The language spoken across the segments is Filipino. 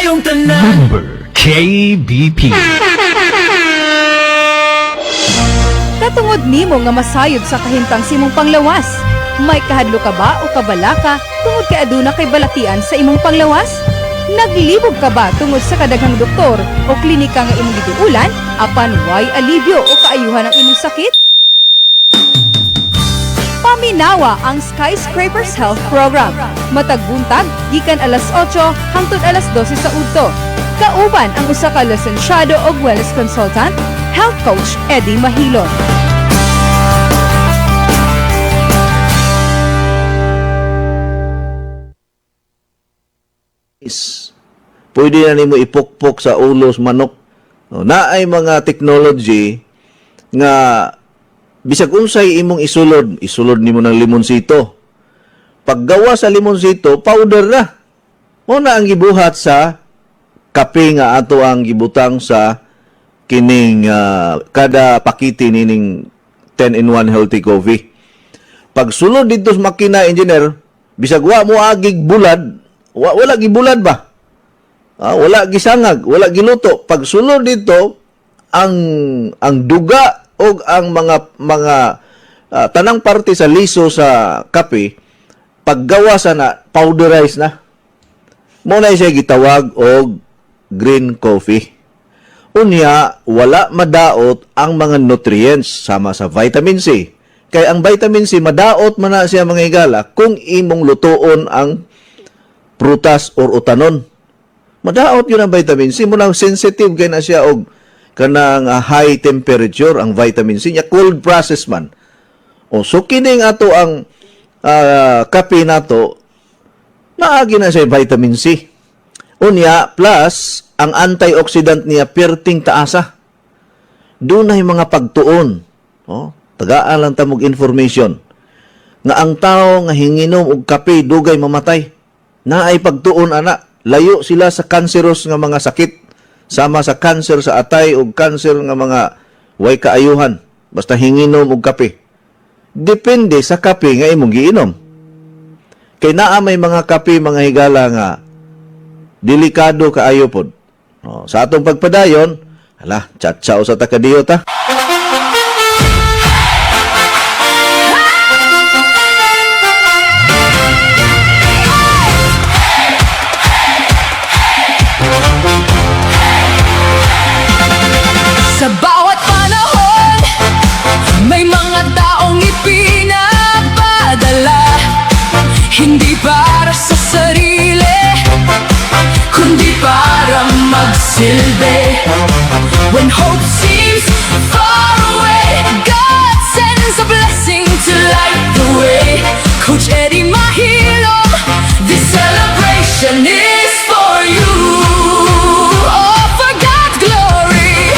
kayong tanan. Member KBP. Katungod nimo nga masayod sa kahimtang simong panglawas. May kahadlo ka ba o kabala ka tungod kay aduna kay balatian sa imong panglawas? Naglibog ka ba tungod sa kadaghang doktor o klinika nga imong giduulan apan way alibyo o kaayuhan ang imong sakit? Paminawa ang Skyscrapers Health Program. Matag buntag gikan alas 8 hangtod alas 12 sa udto. Kauban ang usa ka lisensyado og wellness consultant, Health Coach Eddie Mahilon. Pwede na nimo ipukpok sa ulos manok. Naay mga technology nga bisag unsay imong isulod nimo ng limonsito. Paggawa sa limonsito, powder na. Mo na ang gibuhat sa kape nga ato ang gibutang sa kining kada pakiti nining 10-in-1 healthy coffee. Pag sulod dito sa makina, engineer, bisag wa mo agig bulad, wala gibulad ba? Wala gisangag, wala giluto. Pag sulod dito, ang duga o ang mga tanang parte sa liso sa kape, paggawa sana, powderize na. Muna siya gitawag og green coffee. Unya, wala madaot ang mga nutrients sama sa vitamin C. Kaya ang vitamin C, madaot man na siya mga higala kung imong lutoon ang prutas or utanon. Madaot yun ang vitamin C. Muna sensitive kaya na siya og kanang high temperature ang vitamin C niya. Cold process man. So, kining ato ang kape nato, naagi na siya vitamin C. Unya, plus, ang antioxidant niya perting taasa. Doon ay mga pagtuon. Tagaan lang tamog information. Nga ang tao nga hinginom og kape, dugay mamatay. Na ay pagtuon, anak. Layo sila sa kanseros nga mga sakit. Sama sa kanser sa atay o kanser nga mga way kaayuhan. Basta hinginom og kape. Depende sa kape nga imong giinom. Kay naa may mga kape, mga higala nga delikado kaayo pod. Sa atong pagpadayon, tsatsao sa takadiyo ta. Sa bawat panahon, may mga taong ipinapadala. Hindi para sa sarili, kundi para magsilbi. When hope seems far away, God sends a blessing to light the way. Coach Eddie Mahilom, this celebration is for you. All for God's glory.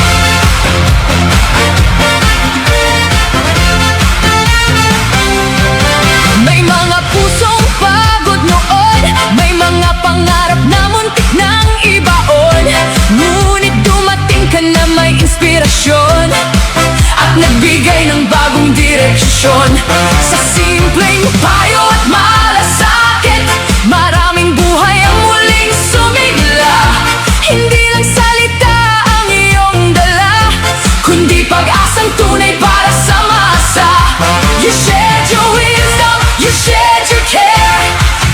May mga pusong pagod noon, may mga pangarap na muntik nang ibaon. Ngunit dumating ka na may inspirasyon at nagbigay ng bagong direksyon. Sa simpleng payo at malasakit, maraming buhay ang muling sumigla. Hindi lang salita ang iyong dala, kundi pag-asang tunay para sa masa. You shared your wisdom, you shared your care,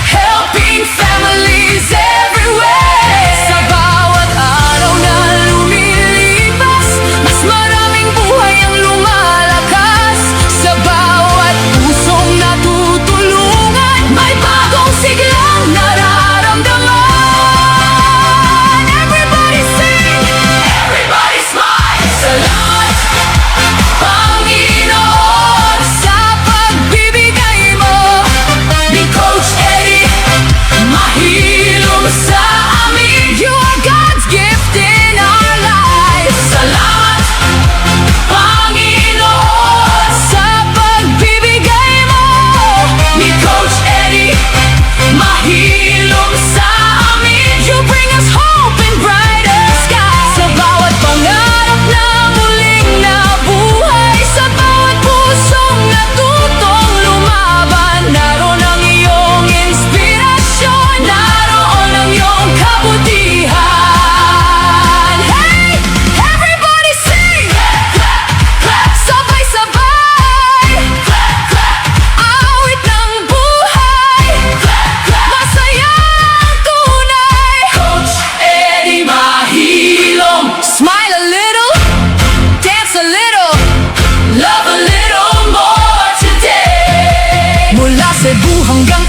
helping families everywhere. Sa bawat araw na lumilipas, mas maraming buhay ang lumalakas. Sa bawat puso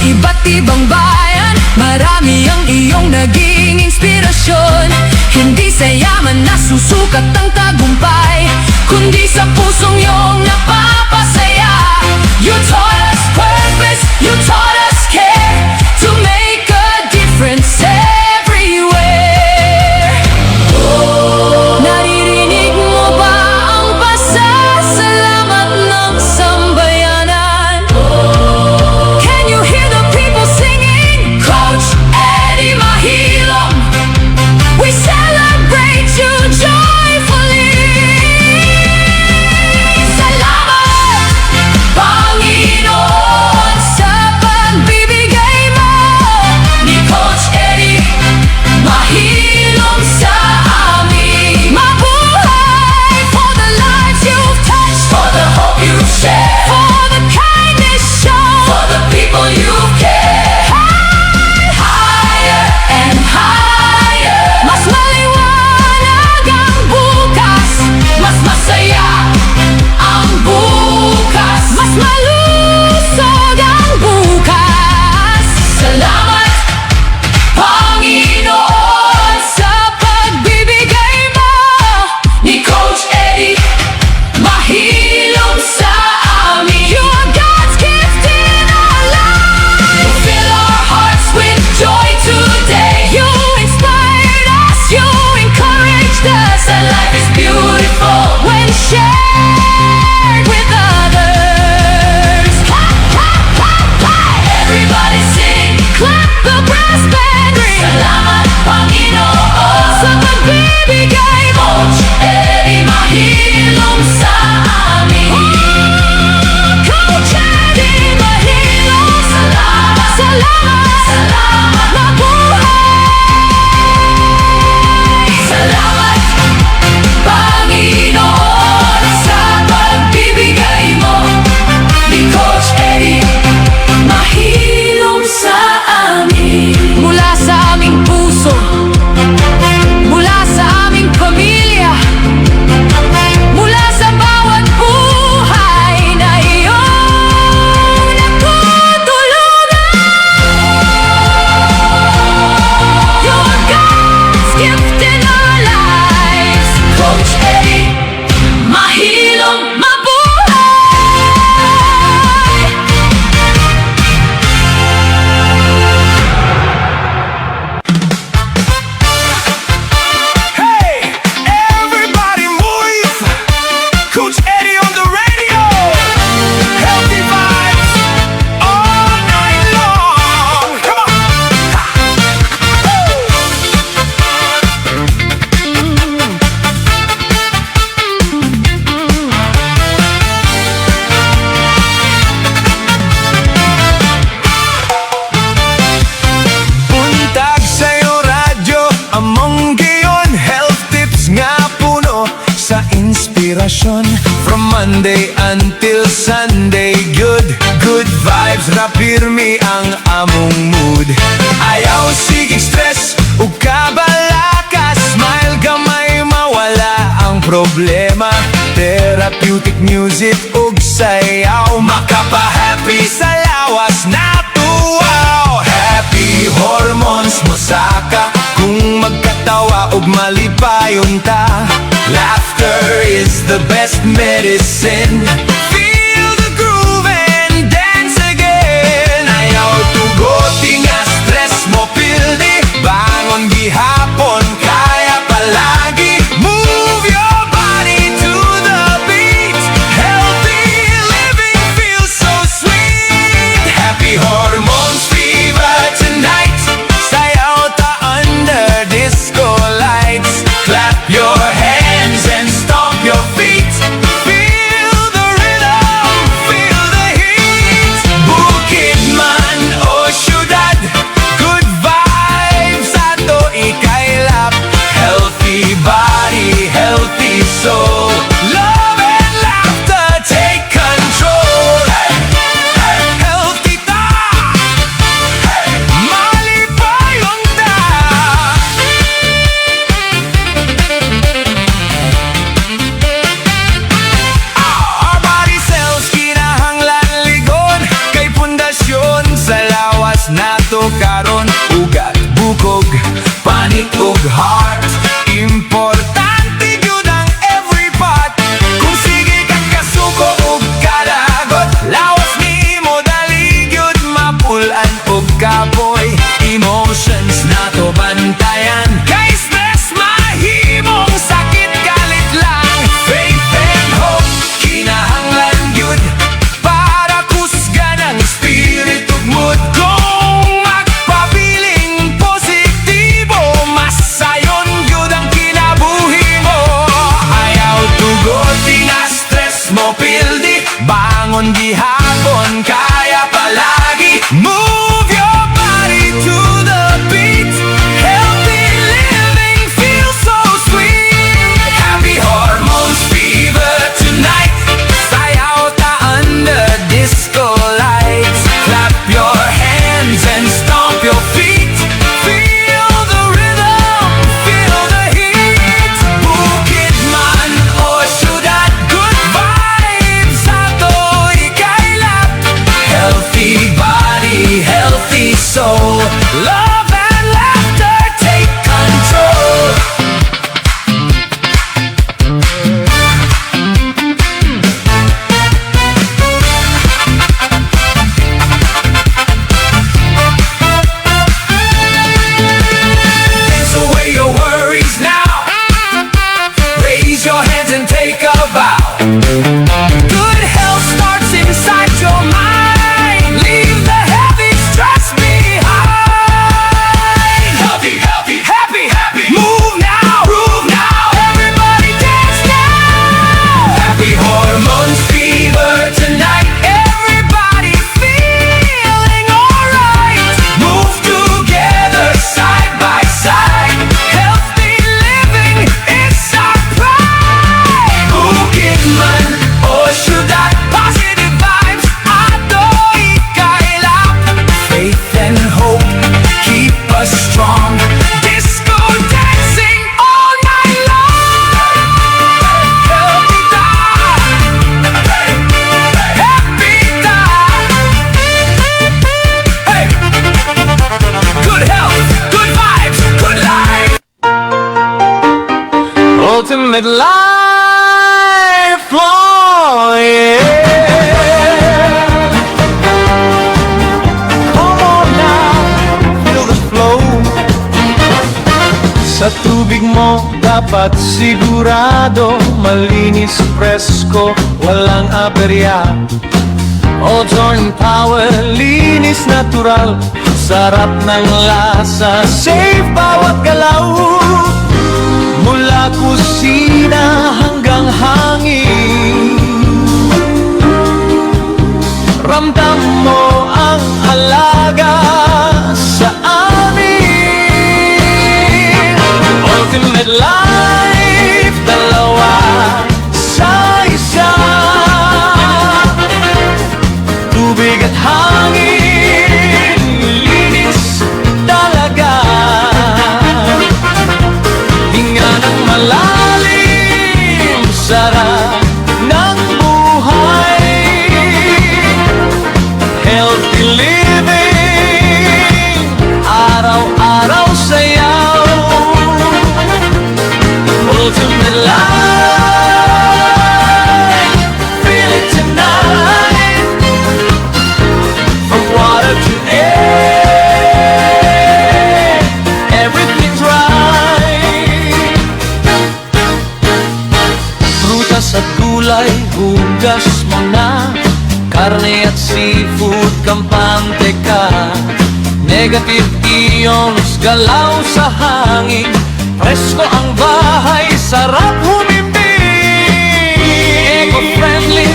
iba't ibang bayan. Marami ang iyong naging inspirasyon. Hindi sa yaman na susukat ang tagumpay, kundi sa pusong iyong napapasaya. You taught us purpose, you taught us care, to make a difference everywhere. Naririnig mo ba ang pasasalamat ng sambayanan? Can you hear the people singing? Coach Eddie Mahilom, we celebrate you joyfully. Salamat, Panginoon, sa pagbibigay mo ni Coach Eddie Mahilom sa amin. Mabuhay for the lives you've touched, for the hope you've shared, for the kindness shown, for the people you've cared. Higher and higher, mas maliwanag ang bukas, mas masaya ang bukas, mas malusog ang bukas. Salamat, Panginoon, sa pagbibigay mo ni Coach Eddie Mahilom sa amin. You are God's gift in our lives. You fill our hearts with joy today. You inspired us, you encouraged us, and life is beautiful when shared with others. Clap, clap, clap, clap. Everybody sing, clap the brass band ring. Salamat, Panginoon, sa pagbibigay mo. Coach Eddie Mahilom sa amin. Coach Eddie Mahilom, salamat, salamat, salamat. Mabuhay. Salamat, Panginoon, sa pagbibigay mo ni Coach Eddie Mahilom sa amin. Mula sa aming puso, mula sa aming pamilya, mula sa bawat buhay na iyong natutulungan. You're God's gift in our lives. Coach Eddie Mahilom, mabuhay! Hey, everybody move! Coach Eddie on the radio. Healthy vibes all night long. Come on. Buntag sa'yo radyo, among gayon, health tips nga puno sa inspirasyon. From Monday until Sunday, good vibes, rapirmi ang among mood. Ayaw sige stress, ug kabalaka, smile gamay mawala ang problema. Therapeutic music ug sayaw, makapa-happy sa lawas na tuwaw. Happy hormones mosaka kung magkatawa ug malipayon ta. Laughter is the best medicine. Feel the groove and dance again. Ayaw tugoti nga stress mo pildi, bangon gihapon kaya palagi. Move your body to the beat. Healthy living feels so sweet. Happy hormones fever tonight. Sayaw ta under disco lights. Clap your hands and stomp your feet. Feel the kaya palagi. Move your body to the beat. Healthy living feels so sweet. Happy hormones, fever tonight. Sayaw ta under disco lights. Clap your hands and stomp your feet. Feel the rhythm, feel the heat. Bukid man o syudad, good vibes ato ikaylap. Healthy body, healthy soul. Love and laughter take control. Dance away your worries now. Raise your hands and take a vow. Good health starts inside your mind. Leave the heavy stress behind. Healthy, healthy, happy, happy. Move now, groove now. Everybody dance now. Happy hormones, fever tonight. Everybody feeling alright. Move together side by side. Healthy living is our pride. Bukid man o syudad, positive vibes ato ikaylap. Faith and hope keep us strong. Disco dancing all night long. Healthy time, happy time. Hey, good health, good vibes, good life. Ultimate life flow, yeah. Come on now, feel the flow. Sa tubig mo dapat sigurado malinis, presko, walang aberya. Ozone power, linis natural. Sarap ng lasa, safe bawat galaw. Mula kusina hanggang hangin, ramdam mo ang alaga sa amin. Ultimate life, dalawa sa isa. Tubig at hangin, linis talaga. Hinga ng malalim, sarap ng buhay. Healthy living, araw-araw sayaw. Ultimate life, feel it tonight. From water to air, everything's right. Prutas at gulay, hugas mo na. Karne at seafood, kampante ka. Negative ions, galaw sa hangin. Presko ang bahay, sarap humimbing. Eco-friendly,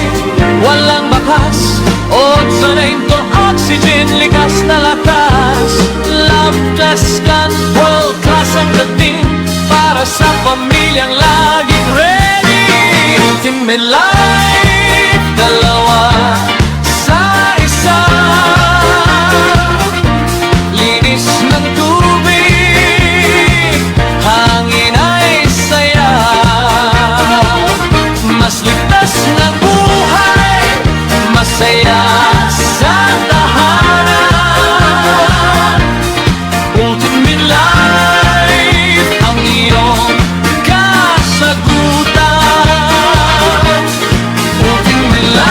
walang bakas. Ozone to oxygen, likas na lakas. Love plus can, world class ang dating. Para sa pamilyang laging ready. Ultimate life, dalawa sa isa. Linis ng tubig, hangin ay saya. Mas ligtas na buhay, masaya sa tahanan. Ultimate life, ang iyong kasagutan. Ultimate life,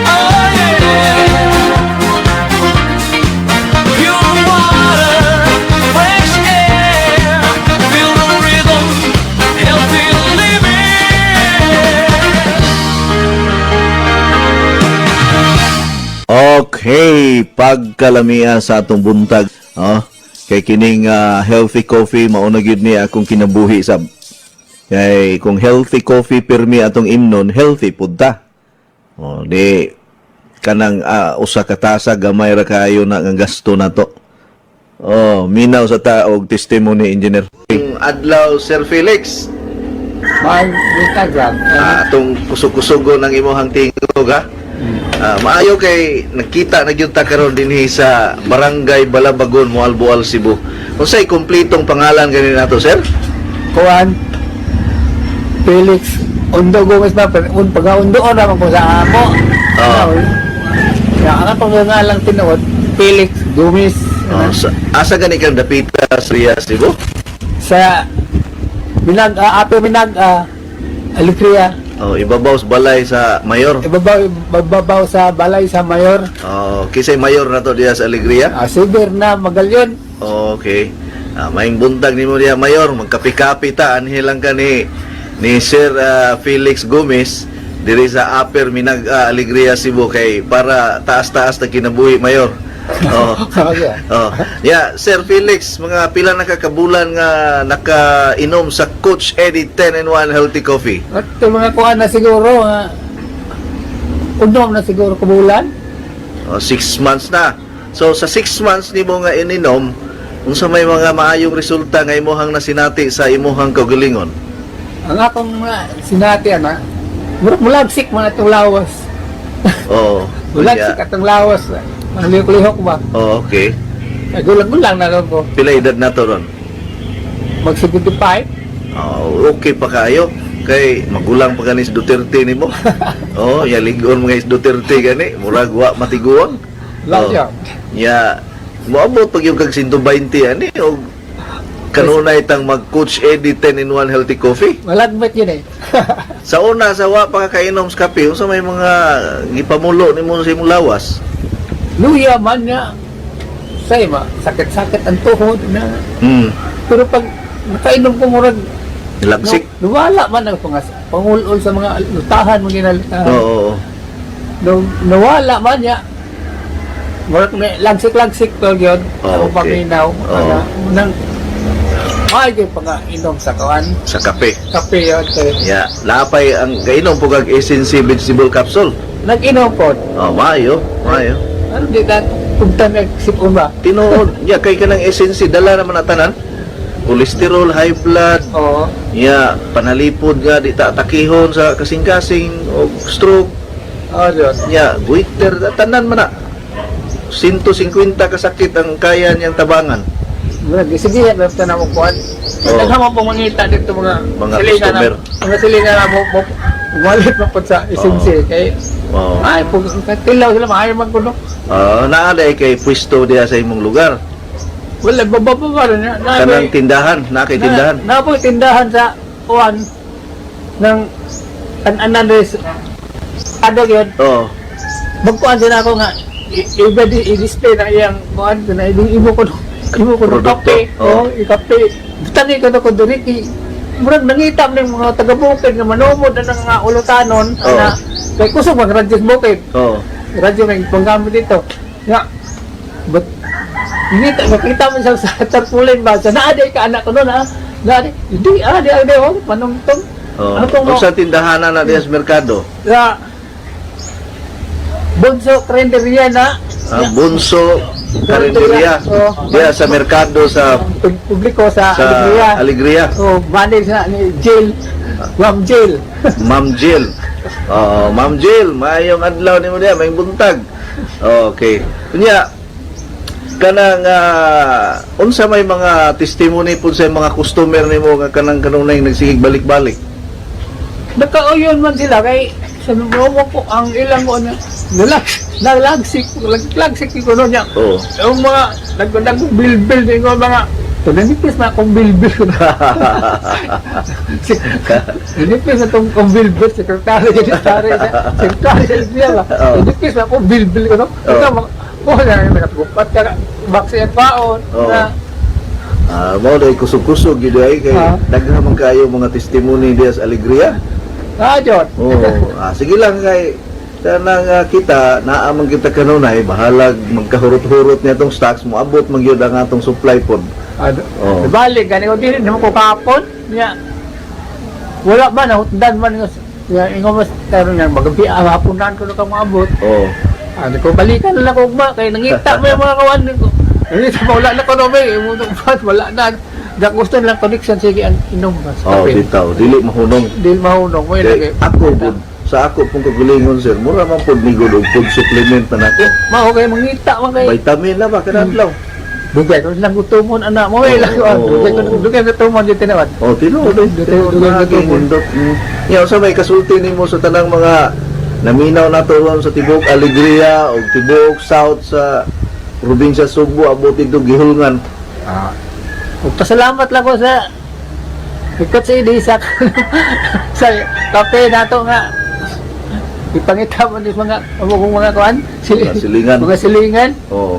oh yeah. Pure water, fresh air, feel the rhythm, healthy living. Okay, pagkalamian sa atong buntag. Kay kining healthy coffee mao na gyud ni akong kinabuhi sab. Kay kung healthy coffee pirmi atong imnon, healthy pud ta. Oh, di kanang usa ka tasa gamay ra kayo na ang gasto na to. Oh, minaw sa taog testimony engineer. Adlaw Sir Felix. May Instagram. Atong kusog-kusugo ng imong tingog ha. Maayo kay nakita na gyud ta karon dinhi sa Barangay Balabagon, Moalboal, Cebu. Unsay kumpletong pangalan gani nato, sir? Kuan. Felix. Undo Gomez ba? Pag-undo naman ko sa amo. Oo. Kaya ang atong nga lang tinuod, Felix Gomez. Asa gani kang dapita sa Cebu? Sa Ape Minag, Alegria. Oh, ibabaw sa balay sa mayor. Ibabaw sa balay sa mayor. Oh, kisay mayor na to diya sa Alegria. Siber na Magalyon. Okay. Maing buntag nimo diya mayor, magkapi-kapi ta anhi lang ka ni Sir Felix Gomez diri sa Upper Minag Alegria, Cebu kay para taas-taas na kinabuhi mayor. Oh. Oh. Yeah, Sir Felix, mga pila na kakabulan nga nakainom sa Coach Eddie 10-in-1 Healthy Coffee. At mga kuan na siguro, unom na siguro kabulan. 6 months na. So sa 6 months nimo nga ininom, unsa may mga maayong resulta nga imuhang nasinati sa imuhang kaugalingon? Ang akong sinati mulagsik mga itong lawas. Oh. Mulagsik atong lawas. Ang lihok-lihok ba? Oh, okay. Gulang-gulang na ron ko. Pila edad na to ron? Mag-75. Oh, okay pa kayo. Kay magulang pa gani si Duterte nimo. Oh, ya ligon mga is Duterte gani, murag wa matiguon. Layo. Ya, moabot pag yung kag 120 ani og kanunay tang mag-Coach Eddie 10-in-1 Healthy Coffee. Malagmet yun eh. Sa una sa wa pa ka kainom sa kape, unsa may mga gipamulo nimo sa imong lawas? Luya man niya. Say sakit-sakit ang tuhod na. Pero pag nakainom ko murag Lagsik. Nawala man ang pangulol sa mga lutahan, mga ginalutahan. Oo. Nawala man niya. Murag may lagsik-lagsik to yun. Oh, Ang okay. panginaw. Oo. Nang ay pag-inom sa kawan. Sa kape. Kape yun. Ya, lapay ang kainom po kag Essence Vegetable Capsule. Nag-inom po. Oh, maayo. Ano di ka punta nagsipon ba? Tinuod, ya kay kanang Essence dala naman na tanan. Cholesterol, high blood, Oo. ya panalipod nga di ta takihon sa kasing-kasing o stroke. Yun. Ya, goiter tanan man na. 150 kasakit ang kaya niyang tabangan. Murag sige na na mo kuan. Oo. Naghamon po mangita dito mga customer. Mga silingan na mo umalit na po sa isinsi kay Oh. ay pag tilaw sila maayo man kuno. Naaday kay pwesto diya sa imong lugar. Wala bababa na. Kanang tindahan, kay tindahan. Na po tindahan sa kuan ng Anandres. Ano yun? Oh. Magkuan din ako nga i-display na iyang kuan na ibo ko ng Produkto. kape. Oo. Ikape. Tangi ko na ko diri murag nangitam ng mga taga-bukid na manumod na nga ulutanon Oo. na kay kusog mag-radyo sa bukid. Oh. Radyo may panggamit dito. Nga, but nakita mo siya sa tarpaulin ba? Sa naaday ka anak ko noon ha? Naaday, hindi, oh, panungtong. Oh. Ano tong Sa tindahan na diya sa merkado. sa Bunso Karinderya na Bunso Karinderya. Oh. Diya sa merkado sa publiko sa sa Alegria. Alegria. So, manage na ni Jill. Ma'am Jill. Ma'am Jill. Oh, Ma'am Jill, maayong adlaw nimo diya, may buntag. Okay. Kunya kanang unsa may mga testimony pud sa mga customer nimo nga kanang kanunay nagsigig balik-balik. Nagkauyon man sila kay sa numo ko ang ilang ko na nalagsik ko no niya. Oo. Yung mga nagbilbil din ko mga nipis na akong bilbil ko na. Nipis na itong kong bilbil, sekretary sa Alegria ba? Nipis na akong bilbil ko no. Ito na nagatupat ka, baksi ang paon na Mao day kusog-kusog gyud ay kay daghan kayo mga testimony diya sa Alegria. Jod. Sige lang kay kanang kita naamang kita kanunay bahalag magkahurot-hurot niya tong stocks mo abot man gyud ang atong supply pod. Oh. Balik, gani ko din naman ko kapon niya. Wala ba, nahutdan man Nga, ingo mas, pero nga, magabi, hapunan ko na kang maabot. Oh. Ano ko, balikan na lang ko ba? Kaya nangita mo yung mga kawan ko. Nangita mo, wala na ko na ba eh. Wala na. Dak gusto lang connection, sige, ang inom ba? Oh, bitaw. Dili mahunong. Dili mahunong mo Kay yun. ako pud sa ako pong kagalingon sir, mura man pud migod og food supplement na nako. Mao kayo mangita man kayo. Vitamin na ba kadadlaw? Dugay ko lang gutumon anak mo eh lang ko. Dugay gutumon dito tinawad. Oh, tinuod. Dugay gutumon. Ya, sa may kasulti nimo sa tanang mga naminaw na turon sa Tibok Alegria o Tibok South sa probinsya Subo abot ito gihulngan. Ug pasalamat lang ko sa ikat sa idisa sa kape nato nga ipangita mo dis mga mga kuan Mga silingan. mga silingan. Oh.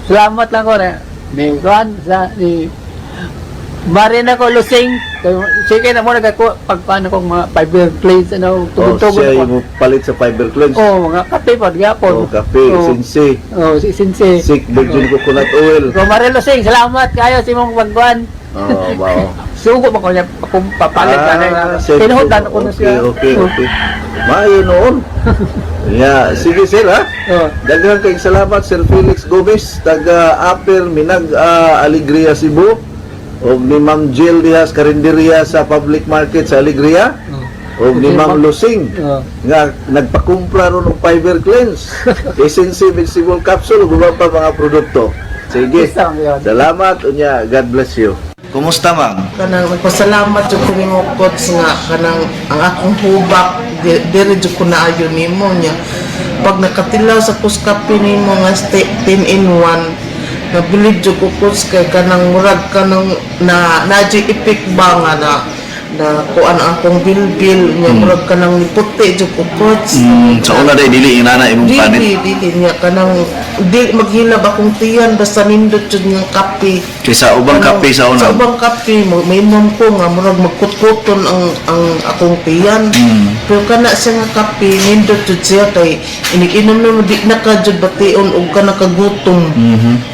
Salamat lang ko na ni kuan sa ni Marina ko lusing. Sige na mo nagako pagpaano kong mga fiber plates ano Oh, tugod-tugod siya ako. yung palit sa fiber cleanse. Oh, mga kape pa gyapon. Oh, kape, sinsi, Oh, si Sinse. sick virgin coconut oil. Ko Marilo Sing, salamat kayo sa imong pagkuan. Oh, wow. Sugo ba ko niya papalit ka na. Tinuhudan ko na siya. Okay. Maayo noon. Yeah, sige sir ha. Oh. Daghang kayong salamat Sir Felix Gomez, taga Upper Minag Alegria Cebu. O ni Ma'am Jill Diaz Carinderia sa public market sa Alegria. O ni Ma'am Lusing Oh. nga nagpakumpra ron ng fiber cleanse, essence vegetable capsule, gumawa pa mga produkto. Sige. Isang yun. Salamat unya. God bless you. Kumusta ma'am? Kanang nagpasalamat jud ko nimo coach nga kanang ang akong hubak dire jud ko naayo nimo nya pag nakatilaw sa kuskapi nimo nga 10 in 1 nabilib jud ko coach kay kanang murag kanang na effect ba nga na kuan ang akong bilbil nya murag kanang puti jud ko coach. Sa una day dili inana imong panit. Dili niya kanang di maghilab akong tiyan basta nindot jud nga kape. Kaysa ubang kape sa una. Sa ubang kape, may mom ko nga murag magkutkuton ang akong tiyan. Pero kana siya nga kape, nindot jud siya kay iniinom na di na ka jud bation og kana kagutom.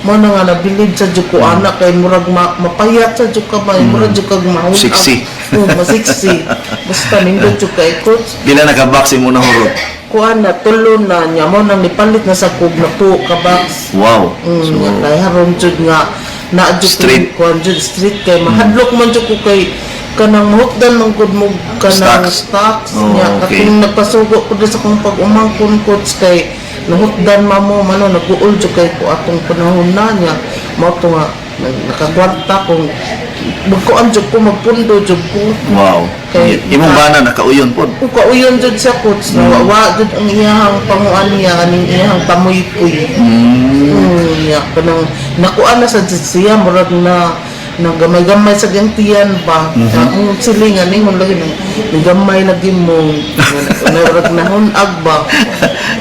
Mo na nga nabilib sa jud ko anak kay murag mapayat sa jud ka ba, murag jud kag mahun. Sexy. Masiksi. Basta nindot jud kay coach. Pila naka-box imong nahurot? Kuan na tulo na niya mo nang nipalit na sa kog na po ka box. Wow. So, kay haron jud nga na jud Street. kuan jud street kay mahadlok man jud ko kay kanang hukdan man gud mo kanang stocks Oh, niya okay. katong nagpasugo ko sa kong pag-umangkon coach kay nahukdan mamo mano nag-uol jud kay ko atong panahon na niya mao to nga nakagwarta kung magkuan jud ko magpundo jud ko. Wow. Kay- Imong bana nakauyon pod. Kung kauyon jud sa coach na wa jud ang iyahang panguan niya kaning iyahang pamuy-puy. Ya, kanang nakuan na sa jud siya murag na gamay-gamay sa gantiyan ba. Ang silingan ningon lagi nang gamay lagi mo. Murag na hunag ba.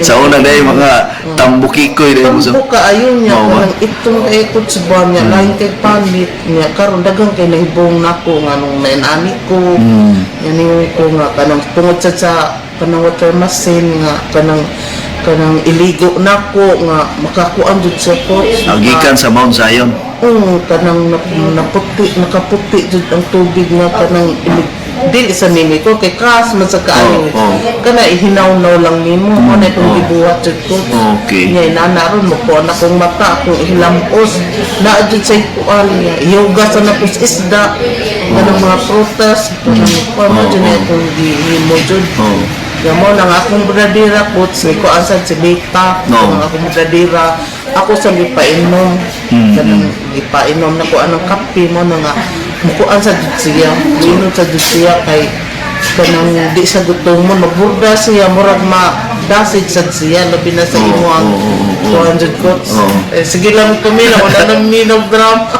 Sa una day mga tambukikoy day mo sa. Tampo ka ayun niya Mao ba? kanang itong kay coach ba niya lain kay panit niya karon dagang kay nahibong nako nga nung nainani ko. Yan ko nga kanang tungod sa kanang water machine nga kanang iligo nako nga makakuan jud sa coach. Agikan sa Mount Zion. Kanang nakaputi jud ang tubig nga kanang dili sa nimi ko kay kas man sa kaayo. Kana ihinaw-naw lang nimo mo na itong gibuhat jud ko. Okay. Nya inanaron mo ko na kong mata akong ihilampos na jud sa ikuan niya. Yoga sa napos isda kanang mga prutas kanang kuan mo jud na itong gihimo jud. Kaya mo nang akong bradira coach ni ko asad si Bita ang akong bradira ako sa gipainom kanang gipainom na ko anong kape mo na nga mukuan sa jud siya linom sa jud siya kay kanang di sa gutom mo magburda siya murag dasig sa siya labi na sa imo ang 200 coach sige lang kumina wala nang minog gram.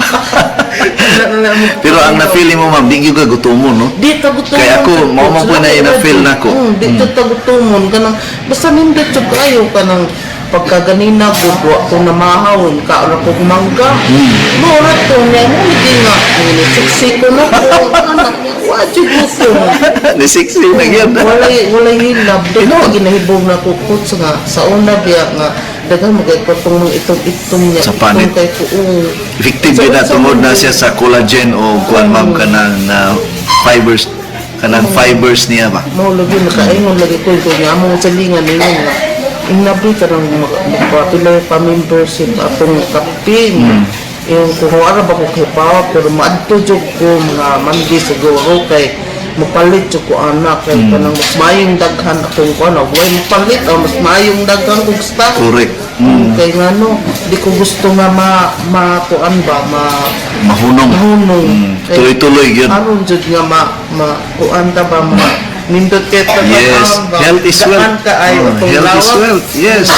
Pero ang na-feel mo ma'am, di ka gutomon, no? Di ta gutomon. Kaya ako, mao man po na na-feel na ko. Di ta gutomon kanang basta nindot jud kayo kanang pagkaganina gud wa ko na mahawon ka ra ko mangga. Mura to niya mo di nga ni sexy ko na ko anak niya wa jud gusto. Ni sexy na gyud. Wala hilab do ginahibog na ko coach nga sa una biya nga daghang magaypatong mga itong niya Sa panit. kay ko Effective na tungod na siya sa collagen o kuan ma'am kanang fibers kanang fibers niya ba? Mo lagi nakaingon lagi ko ito nga among salingan ninyo nga inabi ka ng magpapilay pa membership atong kapin. Yung kuhuara ba ko kipawa pero maadto jud ko mga mandi siguro kay mapalit jud ko anak kay kanang mas mayong daghan akong kuno way mapalit o mas mayong daghan kong stock. Correct. Kay ngano di ko gusto nga kuan ba Mahunong. mahunong. Kay Tuloy-tuloy yun. aron jud nga kuan ta ba nindot kay Yes, health is wealth. ka ay Health is wealth. Yes.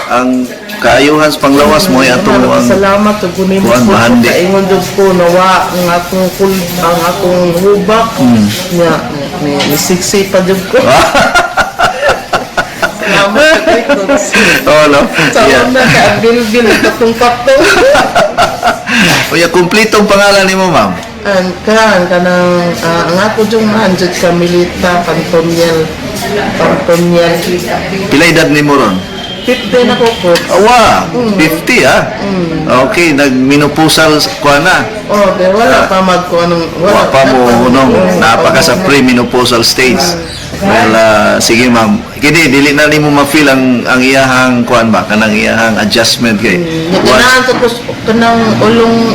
Ang kaayuhan sa panglawas mo ay atong ang salamat sa kunin mo kuan, po mahandi. sa ingon jud ko nawa ang akong ang akong hubak nya ni siksi pa jud ko. Salamat sa records. Oh, no? Sa Yeah. una ka bil katong patong. Kuya, kumplitong pangalan ni mo, ma'am. Ang kanang ang ako jung nanjud ka Milita Pantoniel. Pila edad ni mo ron? 50 na ko po. Awa, 50 ah. Okay, nagmenopausal kuha na. Oh, pero wala pa magkuanong Wa pa mo unong napaka sa pre-menopausal stage. Well, sige ma'am. Kini dili na nimo ma-feel ang iyahang kuan ba kanang iyahang adjustment kay. Ganahan sa kus kanang ulong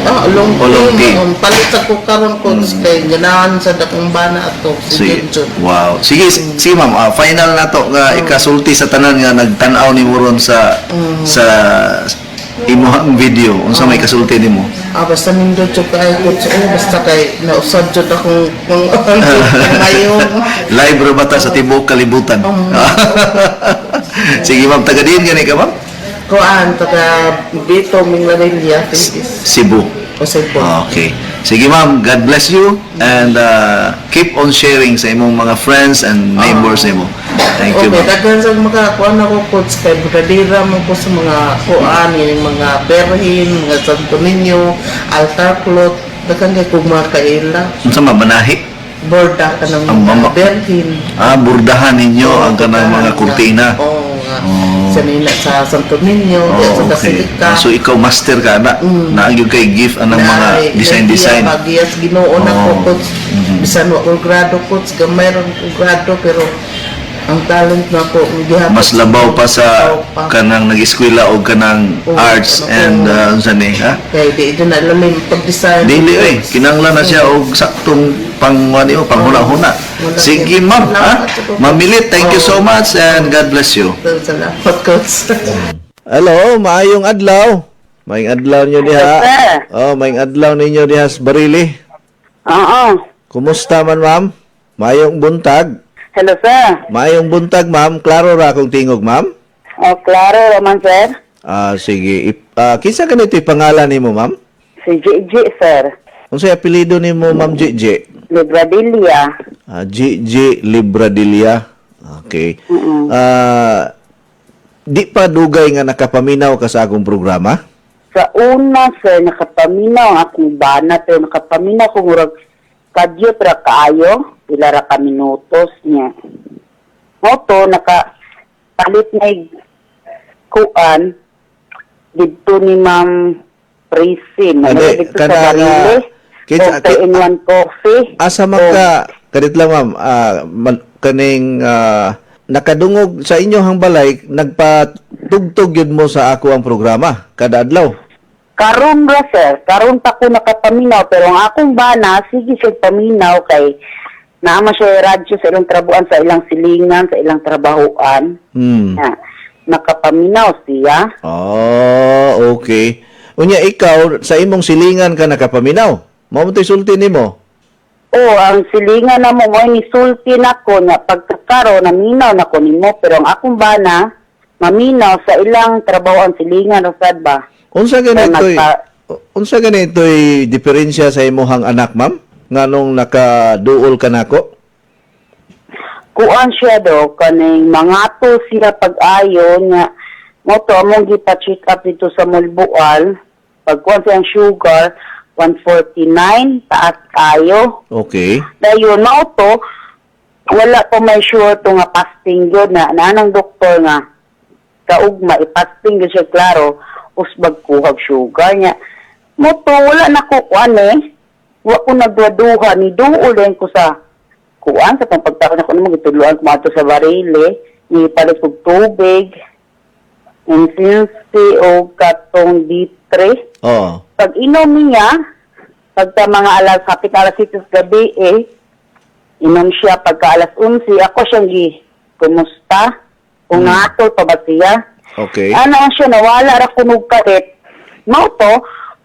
Ulong tea. palit sa ko karon ko kay ganahan sa dakong bana ato Sige. sige jud. Wow. Sige, sige ma'am. Final na to nga ikasulti sa tanan nga nagtan-aw nimo ron sa imuhang video. Unsa may kasulti nimo? Basta nindot jud kay ko basta kay nausad jud akong ngayon. Live ra bata sa tibuok kalibutan. Sige ma'am, taga diin gani ka ma'am? Kuan taga dito Minglarelia Cebu. o sa po. Okay. Sige ma'am, God bless you and keep on sharing sa imong mga friends and neighbors nimo. Thank you Okay, ma'am. daghan sa mga kuan ako coach kay bukadira mo ko sa mga kuan yung mga berhin, mga Santo Niño, altar cloth, daghan kay kung mga kaila, Unsa mabanahi? borda ka ng Ang mga mama- berhin. Burdahan ninyo ang kanang mga kurtina. Oo nga. Oh. Sa nila sa Santo Niño, Oh, sa okay. Basilica. So ikaw master ka na. Naagyo kay gift anang mga design. Pagiyas Ginoo na ko Oh. coach. Bisan wa ko grado coach, gamay ron ko grado pero ang talent na ko gihapon. Mas labaw pa sa Labaw pa. kanang nag-eskwela o kanang Oo, arts ano, and oo. unsa ni ha? Kay di na lalim pag-design. Dili kinanglan na siya og saktong pangwani o panghuna-huna. Sige ma'am, ha? Mamilit, thank you so much and God bless you. Salamat coach. Hello, maayong adlaw. Maayong adlaw niyo diha. Oh, maayong adlaw ninyo diha sa Barili. Oo. Kumusta man ma'am? Maayong buntag. Hello, sir. Maayong buntag ma'am. Klaro ra akong tingog ma'am. Klaro naman, sir. Sige. Kinsa ganito yung pangalan nimo ma'am? Si Gigi, sir. Unsay apelyido nimo ma'am Gigi? Libradilia. Gigi Libradilla. Okay. Di pa dugay nga nakapaminaw ka sa akong programa? Sa una, sir, nakapaminaw ang akong bana, pero nakapaminaw ko murag kadyot ra kaayo, pila ra ka minutos niya. Moto, nakapalit na kuan, dito ni Ma'am Prissy. Ade, Dito kana sa Barili. kinsa- Coffee in one coffee. Asa man ka, kadit lang ma'am, kaning nakadungog sa inyong balay, nagpatugtog yun mo sa ako ang programa, kada adlaw. Karon ra, sir. Karon pa ko nakapaminaw, pero ang akong bana, sige siya paminaw kay naama siya radyo sa ilang trabuan, sa ilang silingan, sa ilang trabahoan. Na, nakapaminaw siya. Oh, okay. Unya ikaw, sa imong silingan ka nakapaminaw. Mao mo to'y sulti nimo. Oh, ang silingan na mo, ni sulti na ko, na pagkakaro, naminaw na ko nimo, pero ang akong bana, maminaw sa ilang trabahoan, silingan, rasad ba? Unsa ganito'y diferensya sa imong anak, ma'am? Nganong nakaduol ka nako? Kuan siya do, kaning mangato siya pag-ayo niya, mo to among gipa-check up dito sa Mulbual, pagkuan siyang sugar, 149, taas kayo. Okay. Dayon, mao to, wala pa may sure to nga fasting yun na nanang doktor nga, kaugma, ipasting yun siya, klaro, usbag kuhag sugar niya. Mo to, wala na ko kuan wala ko nagduduha, ni duulen ko sa kuan sa pagpagtakon ako nimo gituluan ko ato sa barile, ipalit og tubig, insinsi o katong D3. Oh. Pag inom niya, pagka mga hapit alas 7 gabi inom siya pagka alas 11, ako siyang kumusta? Kung naatol pa ba siya? Okay. Ano siya, nawala ra kunog karit. Mao to,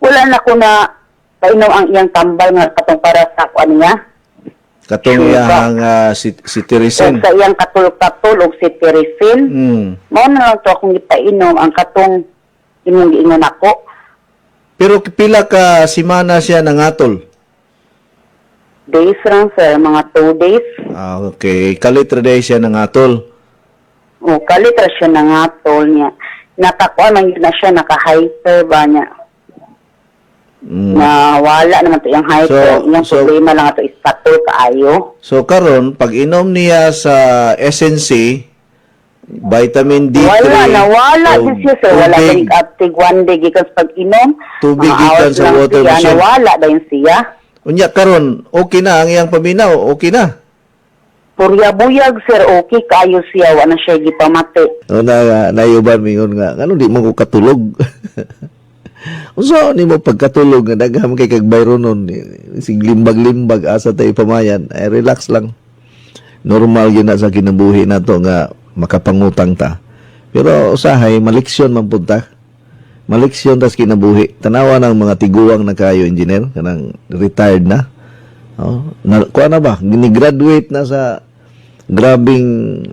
wala na ko na painom ang iyang tambal nga katong para sa kuan niya. Katong Sure. iyang si So, Teresen. sa iyang katulog-katulog og si Terefin. Mao na lang to akong ipainom ang katong imong giingon ako. Pero pila ka simana siya nangatol? Days lang sir, mga 2 days. Ah, okay. Kalitra day siya nangatol. O kalit ra siya nangatol niya. Nakakuan man yun na siya, naka-hyper ba niya. Na wala naman to yung hyper. Yung problema lang ito is katol kaayo. So karon pag inom niya sa SNC, vitamin D3. Nawala o din siya sir. Wala tubig, din uptig 1 day gikas pag inom. Tubig mga gikan hours sa lang water siya, machine. nawala din siya. Unya karon okay na ang iyang paminaw, okay na. Purya-buyag sir, okay kayo siya. Wala siya gipamati. O na nayuban mingon nga, ano di mo ko katulog. Unsa ni mo pagkatulog nga dagham kay kag bayronon sig limbag-limbag asa tay pamayan, ay relax lang. Normal yun na sa kinabuhi nato nga makapangutang ta. Pero usahay maliksyon man pud ta. Maliksyon tas kinabuhi. Tanawa ng mga tiguang na kayo engineer kanang retired na. Oh, kuha na ba? Gini-graduate na sa grabing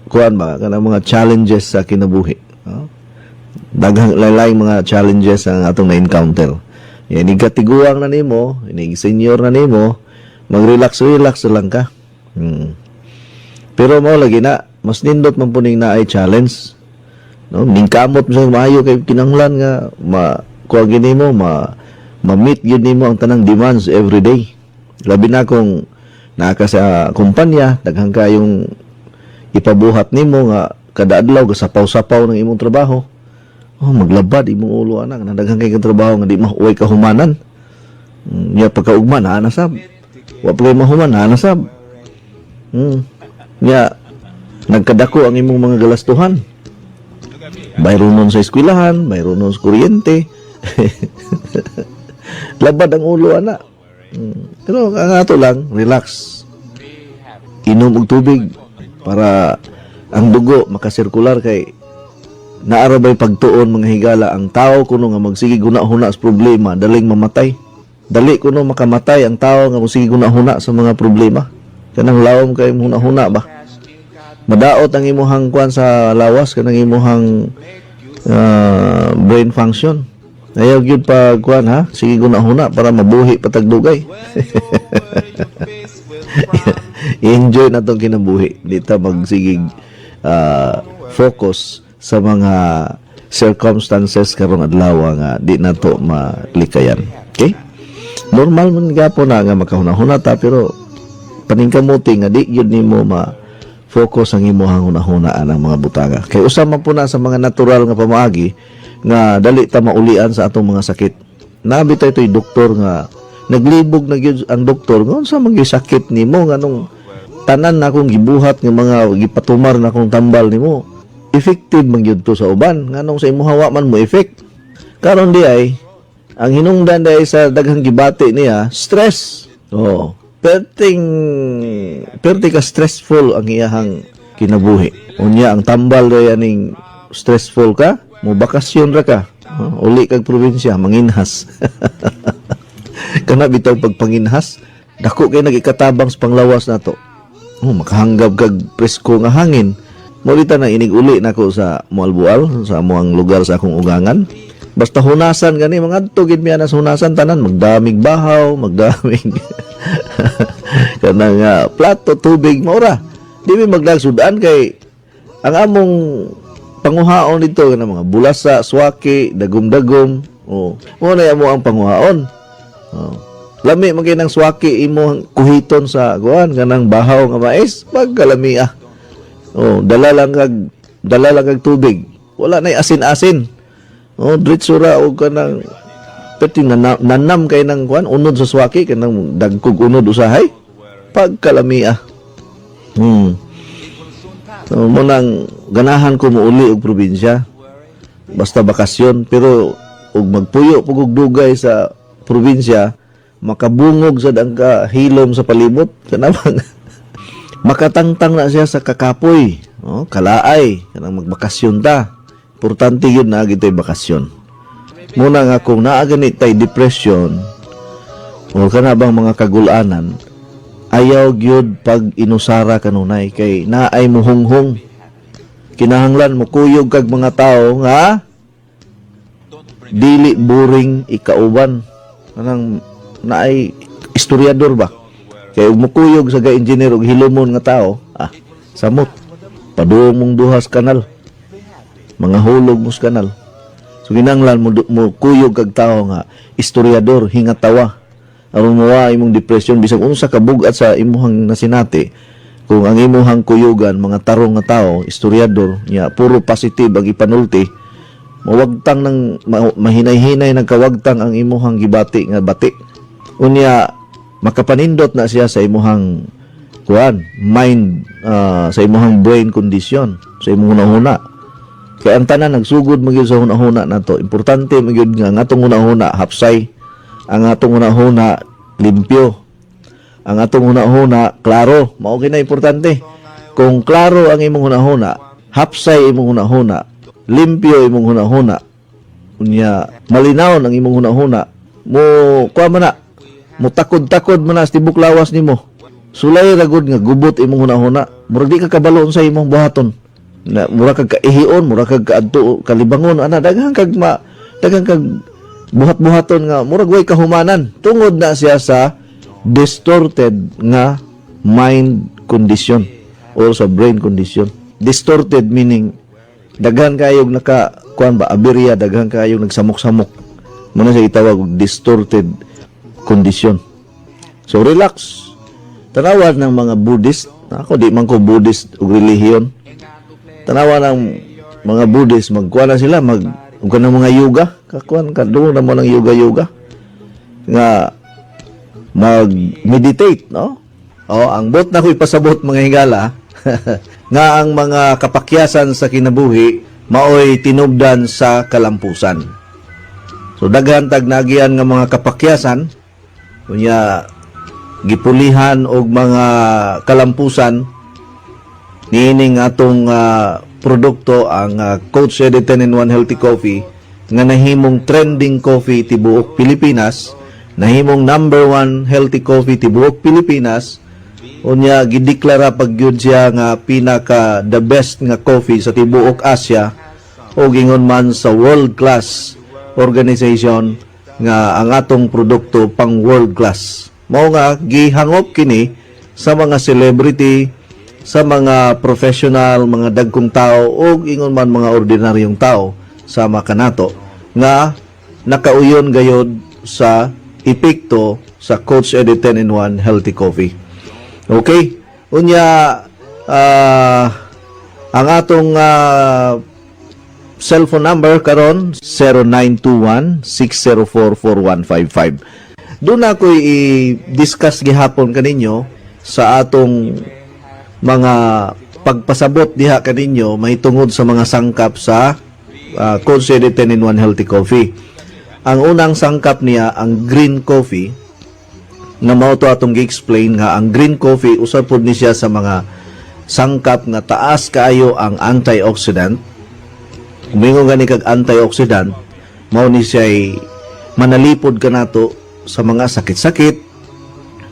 kuan ba kanang mga challenges sa kinabuhi. Oh? Daghang lain mga challenges ang atong na-encounter. Yan, igatiguang na nimo, senior na nimo, mag-relax lang ka. Pero mao lagi na, mas nindot man puning na ay challenge. No, ningkamot mo sa maayo kay kinahanglan nga kuha gini mo, ma-meet yun nimo ang tanang demands every day. Labi na kung naka sa kumpanya, daghang kayong ipabuhat nimo nga kada adlaw gasapaw-sapaw ng imong trabaho. Oh, maglabad imong ulo anak na daghang kay trabaho nga di mahuway kahumanan. Ya pagkaugman ana sab. Wa pa kay mahuman ana sab. Ya nagkadako ang imong mga galastuhan. Bayronon sa eskwelahan, bayronon sa kuryente. Labad ang ulo ana. Pero ang ato lang, relax. Inom og tubig para ang dugo makasirkular kay naarabay pagtuon mga higala ang tao kuno nga magsige guna-huna sa problema daling mamatay. Dali kuno makamatay ang tao nga magsige guna-huna sa mga problema. Kanang lawom kay huna-huna ba? Madaot ang imuhang kuan sa lawas kanang imuhang brain function. Ayaw gyud pa kuan ha, sige guna-huna para mabuhi patagdugay. Enjoy na tong kinabuhi. Dita magsigig focus sa mga circumstances karong adlaw nga di nato malikayan. Okay? Normal man gyapon na nga makahuna-huna ta pero paningkamuti nga di gyud nimo focus ang imong hunahunaan ang mga butanga. Kay usa man po na sa mga natural nga pamaagi nga dali ta maulian sa atong mga sakit. Nabitay toy doktor nga naglibog na gyud ang doktor nga unsa man gyud sakit nimo nganong tanan na akong gibuhat nga mga gipatumar na akong tambal nimo. Effective man gyud to sa uban nganong sa imong hawa man mo effect. Karon di ay ang hinungdan dai sa daghang gibati niya stress. Oh, perti ka stressful ang iyahang kinabuhi. Unya ang tambal dai aning stressful ka, mo bakasyon ra ka. Uli kag probinsya manginhas. Kana bitaw pagpanginhas, dako kay nagikatabang sa panglawas nato. Oh, makahanggab kag presko nga hangin. Mulita na inig-uli nako sa Mualbual, sa amuang lugar sa akong ugangan. Basta hunasan gani mga tugid mi ana sa hunasan tanan magdamig bahaw, magdamig kanang plato tubig maura. Di mi magdagsudan kay ang among panguhaon dito kanang mga bulasa, swaki, dagom-dagom. Oh, mo na amo ang panguhaon. Oh. Lami man kay nang swaki imo kuhiton sa kuan kanang bahaw nga mais pagkalami ah. Oh, dala lang kag tubig. Wala nay asin-asin. Oh, diretso ra og kanang pati nanam kay ng kuan unod sa swaki kanang dagkog unod usahay pagkalamia. So, munang ganahan ko muuli og probinsya basta bakasyon, pero ug magpuyo pugog dugay sa probinsya makabungog sa ang hilom sa palibot kanang makatangtang na siya sa kakapoy, kalaay kanang magbakasyon ta. Importante yun na agitoy bakasyon. Muna nga kung naaganit tay depression o kana bang mga kagulanan, ayaw gyud pag inusara kanunay kay naay muhunghong. Kinahanglan mo kuyog kag mga tao nga dili boring ikauban. Kanang naay istoryador ba? Kay ug mukuyog sa ga-engineer og hilomon nga tao, samot. Paduong mong duhas kanal. Mga hulog mos kanal. So kinahanglan mo kuyog kag tao nga istoryador, hingatawa. Aron mawa imong depression bisag unsa ka bugat sa imuhang nasinati. Kung ang imuhang kuyugan mga tarong nga tao, istoryador, nya puro positive ang ipanulti, mawagtang ng mahinay-hinay nagkawagtang ang imuhang gibati nga bati. Unya makapanindot na siya sa imuhang mind, sa imuhang brain condition, sa imong hunahuna. Kaya ang tanan nagsugod magyud sa hunahuna nato. Importante magyud nga atong hunahuna hapsay, ang atong hunahuna limpyo, ang atong hunahuna klaro. Mao na importante. Kung klaro ang imong hunahuna, hapsay imong hunahuna, limpyo imong hunahuna, unya malinaw ang imong hunahuna, mo kuha man na, mo takod-takod man na sa tibok lawas nimo. Sulay ragod nga gubot imong hunahuna, murag di ka kabalo sa imong buhaton. Na murag kag kaihion, murag kag kaadto kalibangon, ana daghang kag buhat-buhaton nga murag way kahumanan tungod na siya sa distorted nga mind condition or sa brain condition. Distorted meaning daghan kayog aberya, daghan kayog nagsamok-samok. Muna siya itawag distorted condition. So relax. Tanawan ng mga Buddhist, ako di man ko Buddhist o relihiyon. Tanawan ng mga Buddhist, magkuha na sila, magkuha ng mga yoga, kakuan, doon na mo ng yoga-yoga, nga mag-meditate, no? Ang bot na ko ipasabot mga higala, nga ang mga kapakyasan sa kinabuhi, maoy tinubdan sa kalampusan. So, daghan tagnagian nga mga kapakyasan, kunya, gipulihan og mga kalampusan, niining atong produkto ang Coach Eddie 10-in-1 Healthy Coffee nga nahimong trending coffee tibuok Pilipinas, nahimong #1 healthy coffee tibuok Pilipinas, unya gideklara pagyud siya nga pinaka the best nga coffee sa tibuok Asia o gingon man sa world class organization nga ang atong produkto pang world class. Mao nga gihangop kini sa mga celebrity, sa mga professional, mga dagkong tao o ingon man mga ordinaryong tao sama kanato nga nakauyon gayod sa epekto sa Coach Eddie 10-in-1 Healthy Coffee. Okay? Unya ang atong cellphone number karon 0921-604-4155. Doon ako i-discuss gihapon kaninyo sa atong mga pagpasabot diha kaninyo may tungod sa mga sangkap sa Coach Eddie 10-in-1 Healthy Coffee. Ang unang sangkap niya ang green coffee, na mao to atong gi-explain nga ang green coffee usa pod ni siya sa mga sangkap nga taas kaayo ang antioxidant. Kumingon gani kag antioxidant, mao ni siya manalipod kanato sa mga sakit-sakit,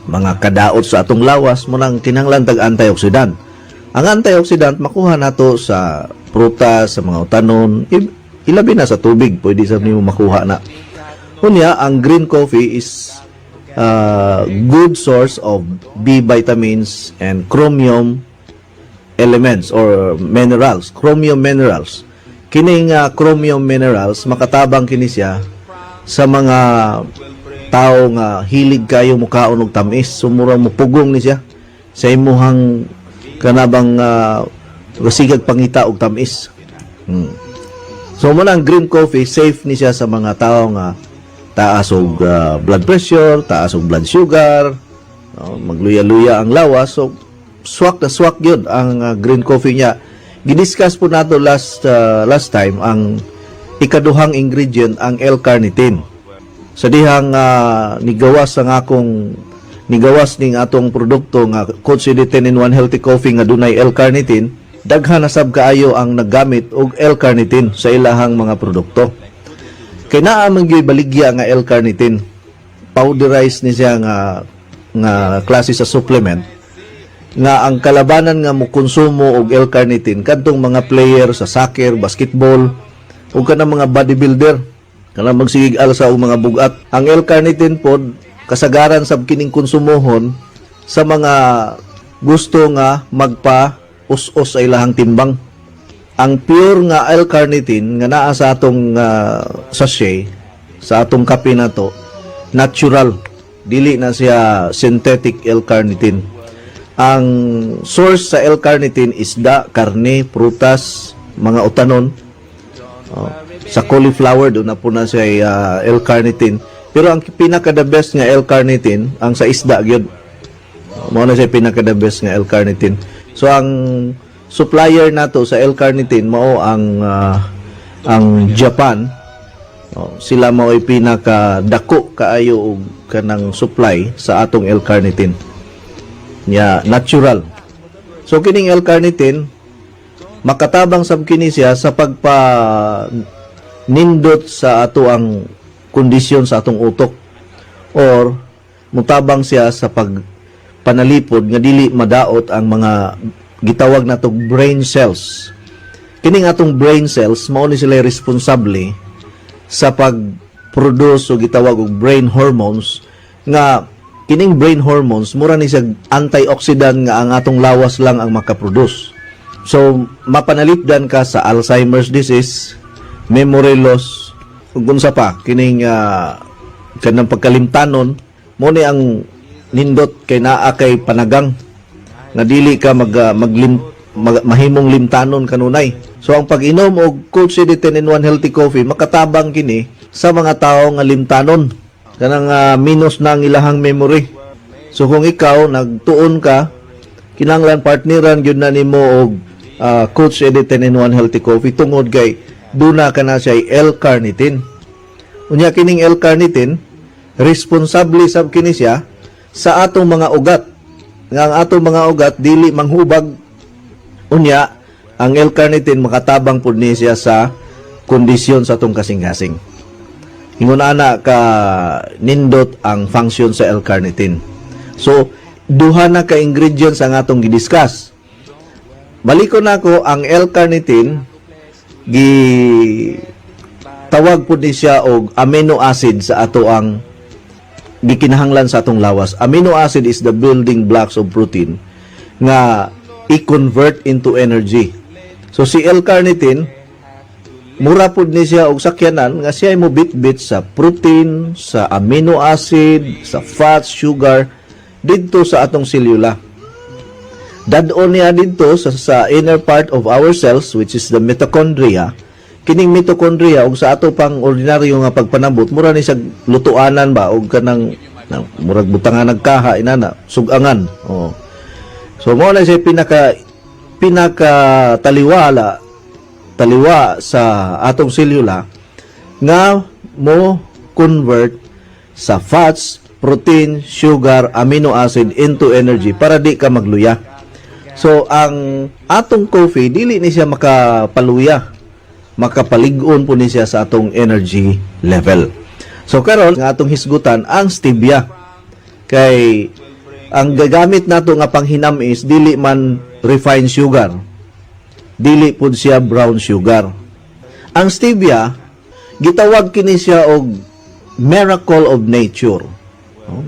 mga kadaot sa atong lawas, mo nang kinahanglan tag antioxidant. Ang antioxidant makuha nato sa prutas, sa mga utanon, ilabi na sa tubig, pwede sa nimo makuha na. Unya, ang green coffee is good source of B vitamins and chromium elements or minerals, chromium minerals. Kining chromium minerals makatabang kini siya sa mga tao nga hilig kayo mukaon og tamis, sumura mo pugong ni siya sa imuhang kanabang sigag pangita og tamis. So mo ang green coffee safe ni siya sa mga tao nga taas og blood pressure, taas og blood sugar, magluya-luya ang lawas. So swak na swak yun ang green coffee niya. Gidiscuss po nato last time ang ikaduhang ingredient, ang L-carnitine. Sa dihang nigawas ning atong produkto nga Coach CD10 in 1 Healthy Coffee nga dunay L-carnitine, daghan na sab kaayo ang naggamit og L-carnitine sa ilahang mga produkto. Kay naa man gyud baligya nga L-carnitine, powderized ni siya nga klase sa supplement, nga ang kalabanan nga mo konsumo og L-carnitine kadtong mga player sa soccer, basketball ug kanang mga bodybuilder kanang magsigig-al sa og mga bugat. Ang L-carnitine pod kasagaran sab kining konsumohon sa mga gusto nga magpa-us-us sa ilahang timbang. Ang pure nga L-carnitine nga naa sa atong sachet, sa atong kape na to, natural, dili na siya synthetic L-carnitine. Ang source sa L-carnitine isda, karne, prutas, mga utanon. Sa cauliflower doon na po na siya L-carnitine. Pero ang pinaka the best nga L-carnitine ang sa isda gyud. Mao na siya pinaka the best nga L-carnitine. So ang supplier nato sa L-carnitine mao ang Japan. Sila mao ay pinaka dako kaayo og kanang supply sa atong L-carnitine. Nya natural. So kining L-carnitine makatabang sab kini siya sa nindot sa ato ang kondisyon sa atong utok, or mutabang siya sa panalipod nga dili madaot ang mga gitawag natong brain cells. Kining atong brain cells mao ni sila responsable sa pag-produce o gitawag og brain hormones, nga kining brain hormones mura ni siya antioxidant nga ang atong lawas lang ang makaproduce. So mapanalipdan ka sa Alzheimer's disease, memory loss, ug unsa pa kining kanang pagkalimtanon, mo ni ang nindot kay naa kay panagang nga dili ka mahimong limtanon kanunay. So ang pag-inom og Coach CD10 in 1 Healthy Coffee makatabang kini sa mga tawo nga limtanon, kanang minus na ang ilahang memory. So kung ikaw nagtuon ka, kinahanglan partneran gyud na nimo og Coach CD10 in 1 Healthy Coffee tungod kay duna ka na siya L-carnitine. Unya kining L-carnitine responsable sab kini siya sa atong mga ugat. Nga ang atong mga ugat dili manghubag. Unya ang L-carnitine makatabang pud ni siya sa kondisyon sa atong kasing-kasing. Ingon ana ka nindot ang function sa L-carnitine. So duha na ka ingredients ang atong gidiscuss. Balikon nako ang L-carnitine tawag po ni siya og amino acid sa ato ang gikinahanglan sa atong lawas. Amino acid is the building blocks of protein nga i-convert into energy. So si L-carnitine mura po ni siya og sakyanan nga siya mo bit-bit sa protein, sa amino acid, sa fats, sugar didto sa atong selula. Dadon niya dito sa inner part of our cells, which is the mitochondria. Kining mitochondria og sa ato pang ordinaryo nga pagpanabot mura ni sa lutuanan ba og kanang murag butangan nagkaha inana sugangan. So mo na siya pinaka taliwa sa atong selula nga mo convert sa fats, protein, sugar, amino acid into energy para di ka magluya. So ang atong coffee dili ni siya makapaluya, makapalig-on po ni siya sa atong energy level. So karon nga atong hisgutan ang stevia. Kay ang gagamit nato nga panghinam is dili man refined sugar. Dili pud siya brown sugar. Ang stevia gitawag kini siya og miracle of nature.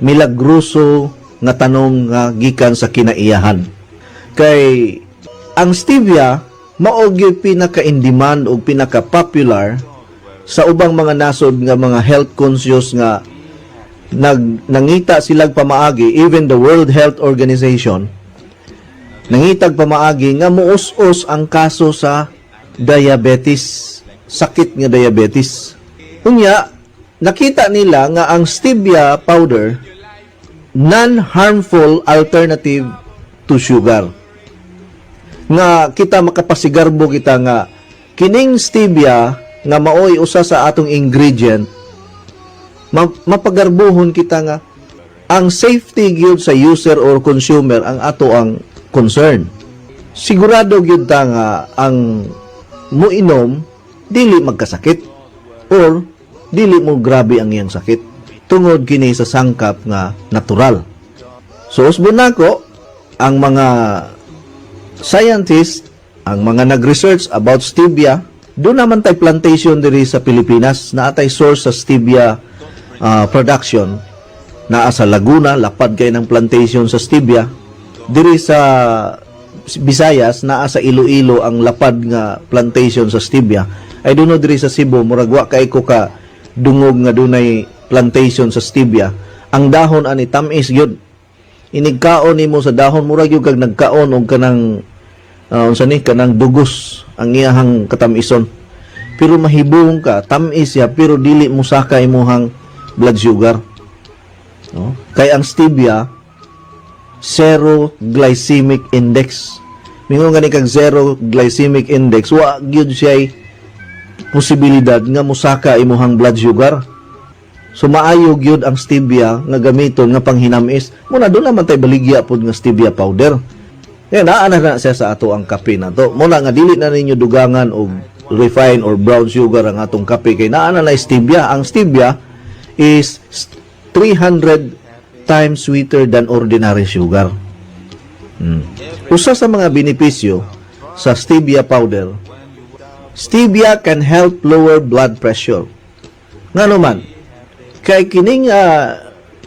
Milagroso nga tanom nga gikan sa kinaiyahan. Kay ang stevia mao gyud pinaka-in-demand o pinaka-popular sa ubang mga nasod nga mga health conscious nga nangita silang pamaagi. Even the World Health Organization nangitag pamaagi nga muus-us ang kaso sa diabetes, sakit nga diabetes. Unya nakita nila nga ang stevia powder non-harmful alternative to sugar. Nga kita makapasigarbo kita nga kining stevia nga maoy usa sa atong ingredient mapagarbuhon kita nga ang safety gyud sa user or consumer ang ato ang concern. Sigurado gyud ta nga ang muinom dili magkasakit or dili mo grabe ang iyang sakit tungod kini sa sangkap nga natural. So usbon nako ang mga scientists, ang mga nag-research about stevia, doon naman tay plantation diri sa Pilipinas na atay source sa stevia production naa sa Laguna, lapad kay ng plantation sa stevia. Diri sa Visayas, naa sa Iloilo ang lapad nga plantation sa stevia. I don't know diri sa Cebu, murag wa kay ko ka dungog nga dunay plantation sa stevia. Ang dahon ani tamis gyud. Inigkaon nimo sa dahon murag gyud kag nagkaon og kanang unsa ni kanang dugos ang iyahang katamison. Pero mahibong ka, tamis siya pero dili mo saka imong blood sugar. No? Kay ang stevia zero glycemic index. Mingon gani kag zero glycemic index, wa gyud siya posibilidad nga mosaka imong blood sugar. So maayo gyud ang stevia nga gamiton nga panghinamis. Muna do naman tay baligya pod nga stevia powder. Yan naa na siya sa ato ang kape na to. Muna nga dili na ninyo dugangan og refined or brown sugar ang atong kape kay naa na stevia. Ang stevia is 300 times sweeter than ordinary sugar. Usa sa mga benepisyo sa stevia powder, stevia can help lower blood pressure. Ngano man, kay kining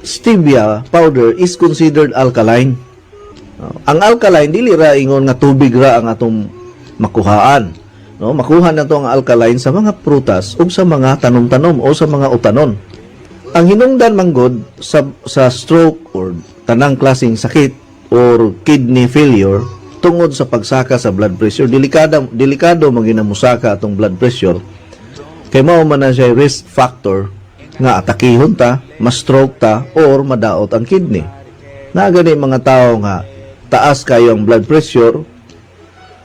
stevia powder is considered alkaline. Ang alkaline dili ra ingon nga tubig ra ang atong makuhaan. No, makuha na to ang alkaline sa mga prutas ug sa mga tanom-tanom o sa mga utanon. Ang hinungdan manggod sa stroke or tanang klaseng sakit or kidney failure tungod sa pagsaka sa blood pressure, delikado maginamusaka atong blood pressure kay mao man na siya risk factor nga atakihon ta, ma-stroke ta or madaot ang kidney. Na gani mga tao nga taas kayo ang blood pressure,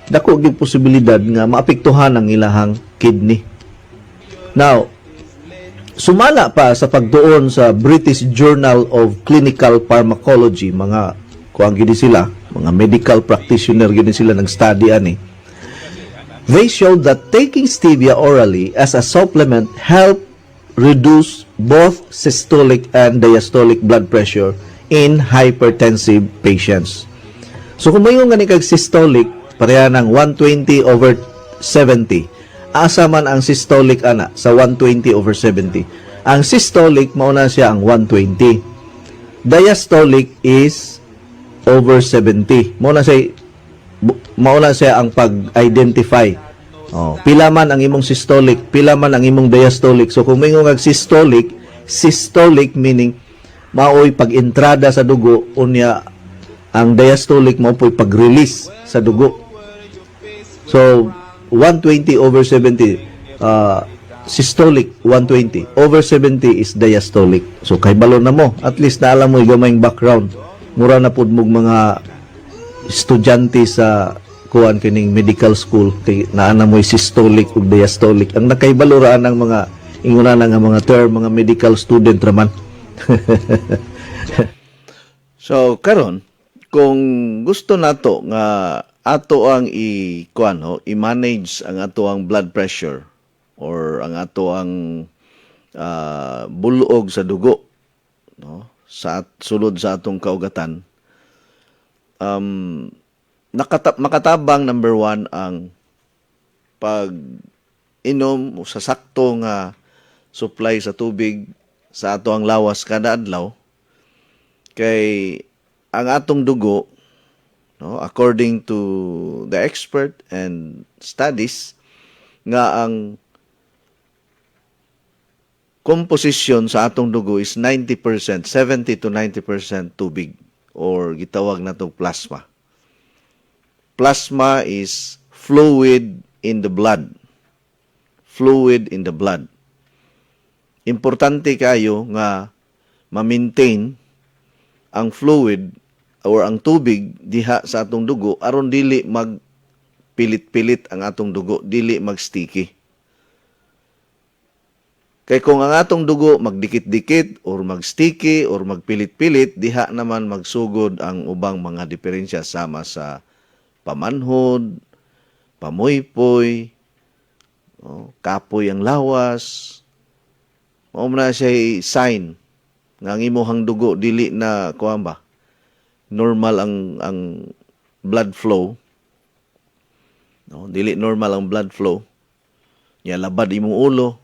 dako gyud posibilidad nga maapektuhan ang ilahang kidney. Now, sumala pa sa pagtuon sa British Journal of Clinical Pharmacology, mga kuang gini sila, mga medical practitioner gini sila nag-study ani. They showed that taking stevia orally as a supplement help reduce both systolic and diastolic blood pressure in hypertensive patients. So kung mayroon nga ni kag systolic, pareha ng 120/70. Asa man ang systolic ana sa 120/70. Ang systolic mauna siya ang 120. Diastolic is over 70. Mauna siya ang pag-identify. Pila man ang imong systolic, pila man ang imong diastolic. So kung mayroon kag systolic meaning maoy pag-entrada sa dugo, unya ang diastolic mao po'y pag-release sa dugo. So 120/70 systolic 120 over 70 is diastolic. So kay balon na mo, at least na alam mo gamayng background. Mura na pud mog mga estudyante sa kuan kining medical school kay naa na mo systolic ug diastolic. Ang nakaibaloraan ng mga inguna nga mga term mga medical student raman. So karon kung gusto nato nga ato ang i-manage ang ato ang blood pressure or ang ato ang bulog sa dugo, no, sa sulod sa atong kaugatan, makatabang number 1 ang pag-inom sa sakto nga supply sa tubig sa ato ang lawas kada adlaw. Kay ang atong dugo, no, according to the expert and studies, nga ang composition sa atong dugo is 90%, 70 to 90% tubig or gitawag na itong plasma. Plasma is fluid in the blood. Fluid in the blood. importante kayo nga ma-maintain ang fluid or ang tubig diha sa atong dugo aron dili magpilit-pilit ang atong dugo, dili mag-sticky. Kay kung ang atong dugo magdikit-dikit or mag-sticky or magpilit-pilit, diha naman magsugod ang ubang mga diferensya sama sa pamanhod, pamuypoy, kapoy ang lawas. Mao na siya sign nga ang imong dugo dili na kuan ba normal ang blood flow. No, dili normal ang blood flow. Ya labad imong ulo.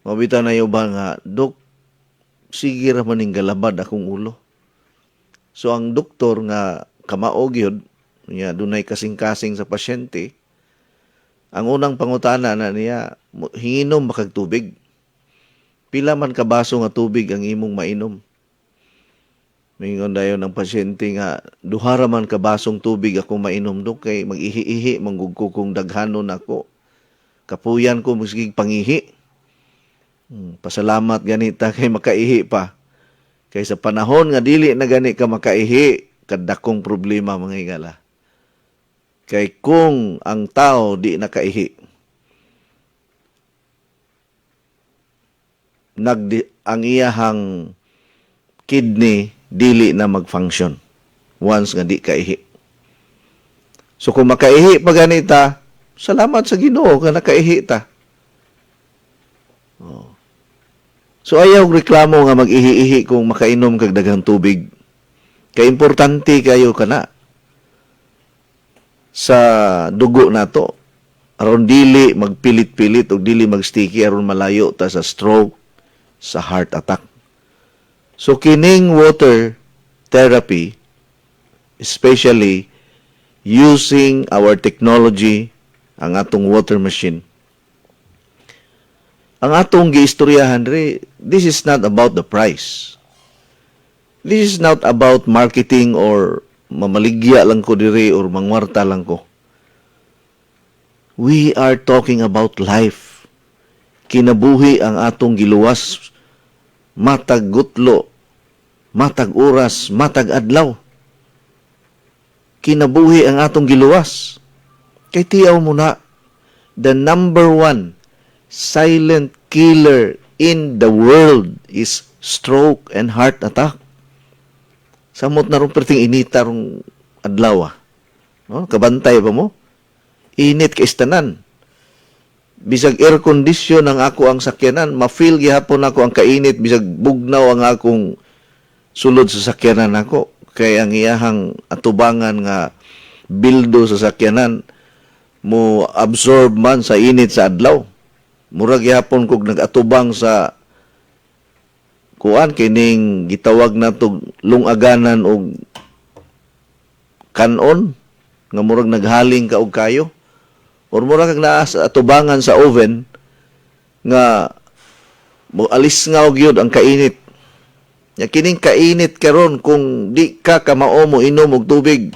Mabita na yung ba nga, Dok, sige ra maning galabad akong ulo. So ang doktor nga kamaog yun, niya dunay kasing-kasing sa pasyente, ang unang pangutana na niya, hinginom makag tubig. Pila man ka baso nga tubig ang imong mainom. Mingon dayon ng pasyente nga, duhara man ka basong tubig akong mainom, Dok, kay mag-ihi-ihi, manggugko kong daghanon ako. Kapuyan ko, magsigig pangihi. Pasalamat ganita kay makaihi pa. Kay sa panahon nga dili na gani ka makaihi, kadakong problema mga higala. Kay kung ang tao di nakaihi, ang iyahang kidney dili na mag-function once nga di kaihi. So kung makaihi pa ganita, salamat sa Ginoo nga nakaihi ta. So ayaw reklamo nga mag-ihi-ihi kung makainom kag daghang tubig. Kay importante kayo kana sa dugo nato. Aron dili magpilit-pilit o dili mag-sticky aron malayo ta sa stroke, sa heart attack. So kining water therapy, especially using our technology, ang atong water machine, ang atong giistoryahan re, this is not about the price. This is not about marketing or mamaligya lang ko dire or mangwarta lang ko. We are talking about life. Kinabuhi ang atong giluwas, matag gutlo, matag oras, matag adlaw. Kinabuhi ang atong giluwas. Kay tiyaw mo na, the number one silent killer in the world is stroke and heart attack. Samot na rin perting inita rong adlaw. No? Kabantay pa mo? Init ka istanan. Bisag air condition ang ako ang sakyanan, ma-feel gihapon ako ang kainit, bisag bugnaw ang akong sulod sa sakyanan ako. Kaya ang iyahang atubangan nga bildo sa sakyanan mo absorb man sa init sa adlaw. Murag yapon kog nagatubang sa kuan kining gitawag natog lungaganan og kanon nga murag naghaling ka og kayo or murag kag naa sa atubangan sa oven nga mo alis nga og yun ang kainit. Ya kining kainit karon kung di ka kamao mo inom og tubig.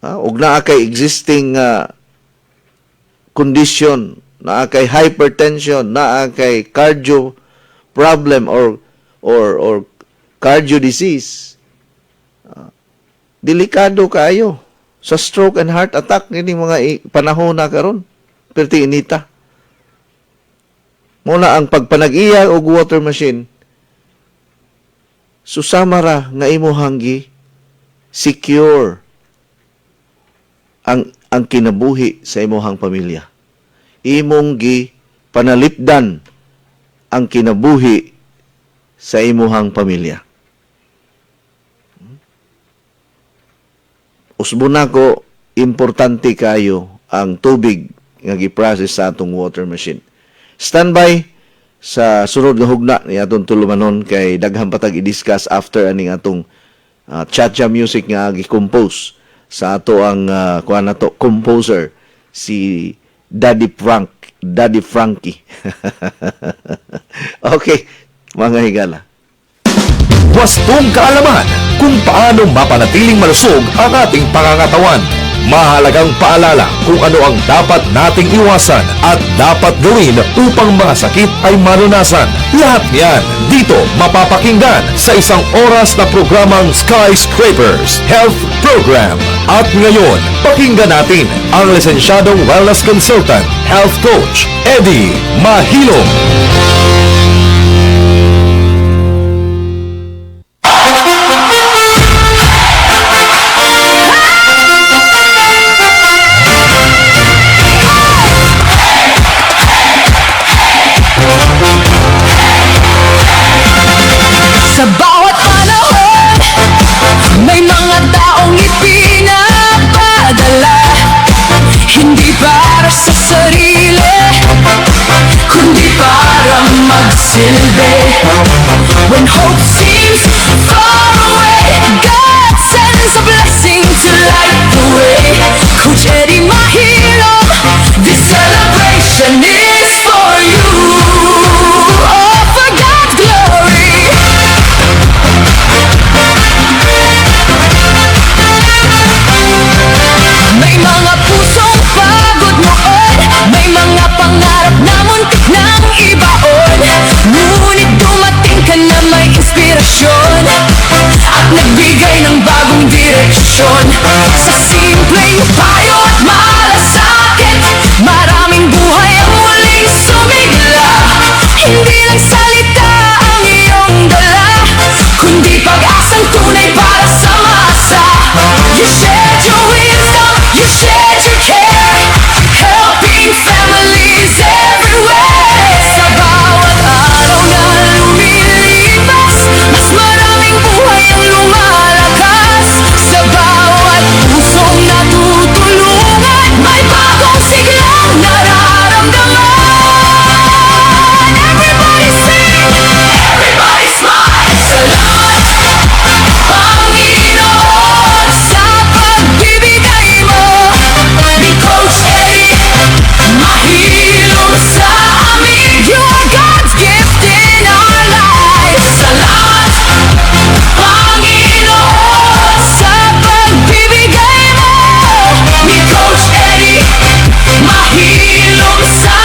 Og naa kay existing condition, naa kay hypertension, naa kay cardio problem or cardio disease. Delikado kayo sa stroke and heart attack ini mga panahon na karon. Perti inita. Muna ang pagpanag-iya og water machine susama ra nga imuhang gi secure ang kinabuhi sa imuhang pamilya. Imong gi panalipdan ang kinabuhi sa imuhang pamilya. Usbon nako, importante kayo ang tubig nga gi-process sa atong water machine. Standby sa sunod nga hugna ni atong tulumanon kay daghang patag i-discuss after aning atong cha-cha music nga gi-compose sa ato ang kuan nato composer si Daddy Frankie. Okay, mga higala. Wastong kaalaman kung paano mapanatiling malusog ang ating pangangatawan. mahalagang paalala kung ano ang dapat nating iwasan at dapat gawin upang mga sakit ay malunasan. Lahat yan dito mapapakinggan sa isang oras na programang Skyscrapers Health Program. At ngayon, pakinggan natin ang lisensyadong wellness consultant, health coach, Eddie Mahilong. Sa bawat panahon, may mga taong ipinapadala. Hindi para sa sarili, kundi para magsilbi. When hope seems far away, God sends a blessing to light the way. Coach Eddie Mahilong, this celebration is for you. All for God's glory. May mga pusong pagod noon, may mga pangarap na muntik nang ibaon. Ngunit dumating ka na may inspirasyon at nagbigay ng bagong direksyon. Sa simpleng payo at malasakit, maraming buhay ang muling sumigla. Hindi lang salita ang iyong dala, kundi pag-asang tunay para sa masa. You shared your wisdom, you shared your care, helping families everywhere. Sa bawat araw na lumilipas, mas maraming buhay ang lumalakas. Sa bawat pusong natutulungan, may bagong siglang nararamdaman. Everybody sing, everybody smile. Salamat, Panginoon, sa pagbibigay mo ni Coach Eddie Mahilong sa amin. You are God's gift in our lives. Salamat, Panginoon, sa pagbibigay mo ni Coach Eddie Mahilong sa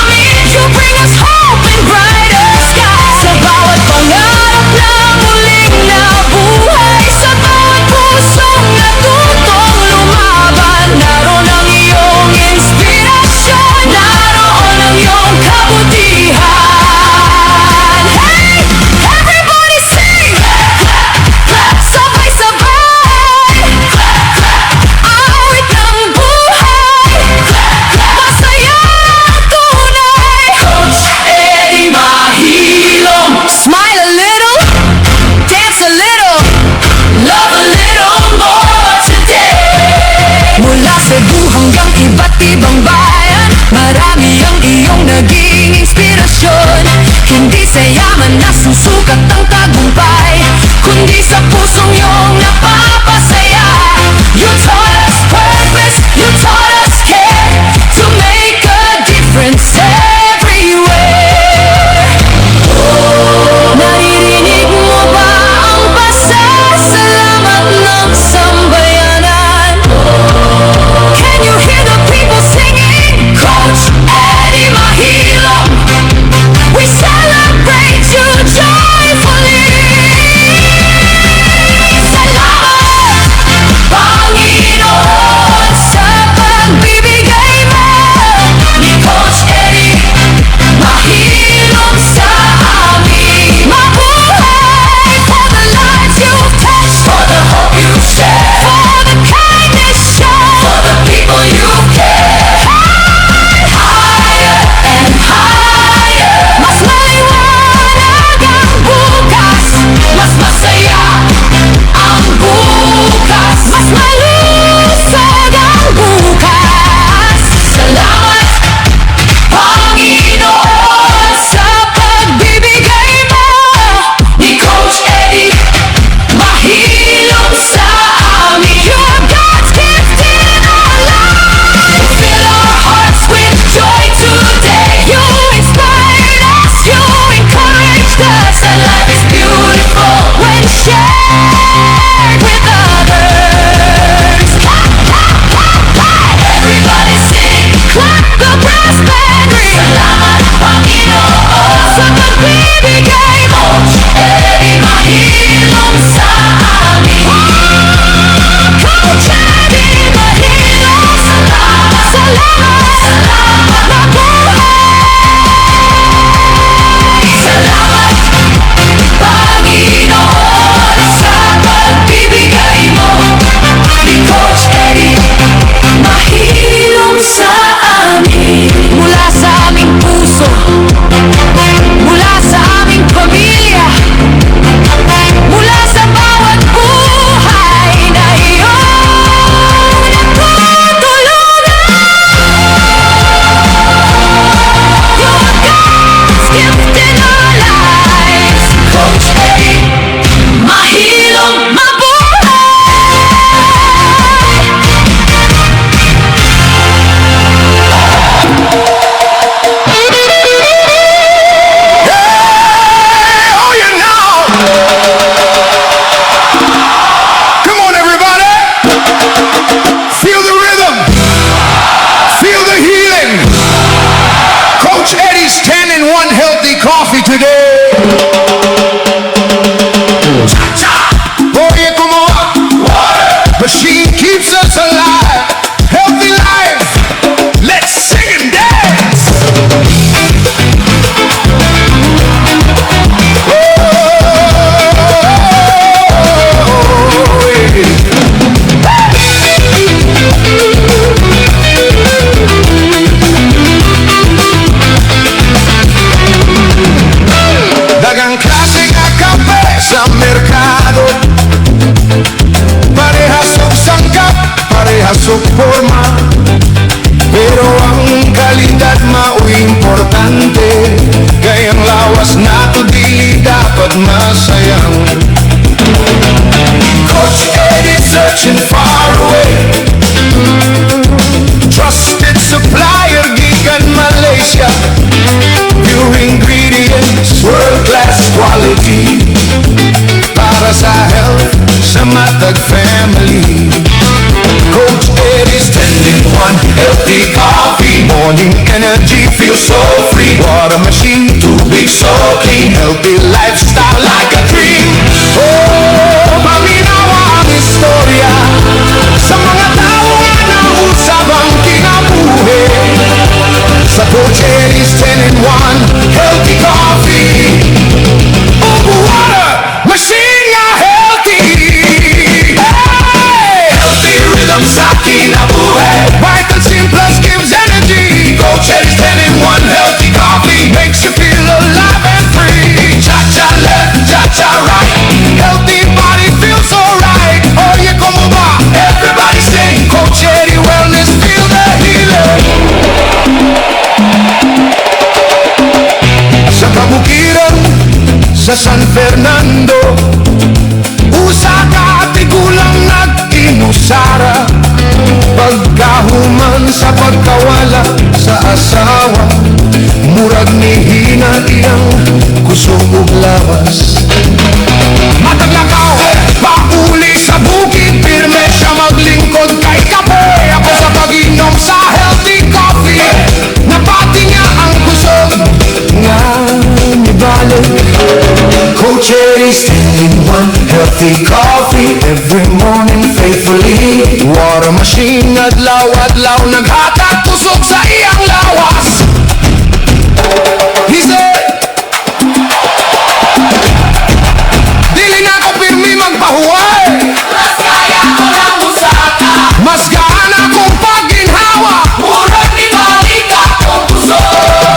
amin. You bring us hope and brighter skies. Sa bawat pangarap na muling nabuhay, sa bawat pusong natutong lumaban, naroon ang iyong inspirasyon, naroon ang iyong kabutihan. Hey! Everybody sing! Sabay-sabay! Awit ng buhay! Masayang tunay! Coach Eddie Mahilong! Smile a little, dance a little, love a little more today. Mula Cebu hanggang iba't ibang bayan, marami ang iyong naging inspirasyon. Hindi sa yaman na susukat ang tagumpay, kundi sa pusong iyong napapasaya. You taught us purpose, you taught us care, to make a difference everywhere. Naririnig mo ba ang pasasalamat ng sambayanan? Can you hear the people singing? Coach Eddie Mahilong, we celebrate you joyfully. today. Oye, como va? Machine keeps us alive. Healthy life. Let's sing and dance. Dagang klase nga kape sa merkado. Parehas og sangkap, parehas og forma. Pero ang kalidad mao importante. Kaya ang lawas nato dili dapat masayang. Coach Eddie searching far away. Trusted supplier gikan Malaysia. Pure ingredients, world-class quality. Para sa health, sa matag family. Coach Eddie's 10-in-1 healthy coffee. Morning energy feels so free. Water machine, tubig so clean. Healthy lifestyle like a dream. Oh, paminawa ang istorya sa mga tao nga nausap ang kinabuhi. Sa Coach Eddie's 10-in-1 healthy coffee. Oh, water machine nga healthy. Hey! Healthy rhythm sa kinabuhi. Vital Sim Plus gives energy. Coach Eddie's 10-in-1 healthy coffee makes you feel alive and free. Cha-cha left, cha-cha right. Healthy body feels alright. Oye, como va? Everybody sing. Coach Eddie Wellness, feel the healing. Sa kabukiran, sa San Fernando, usa ka tigulang nag-inusara. Pagkahuman sa pagkawala sa asawa, murag ni hina iyang kusog ug lawas. Mataglakaw, pauli sa bukid, pirme siya maglingkod kay kape. Ako sa pag-inom sa healthy coffee, napati niya ang kusog nga nibalik. Coach Eddie's 10-in-1 healthy coffee every morning faithfully. Water machine, adlaw-adlaw naghatag kusog sa iyang lawas. He said, dili na ako pirmi magpahuway. Mas kaya ko lang usaka. Mas gaan akong pagginhawa. Murag ni balik akong kusog.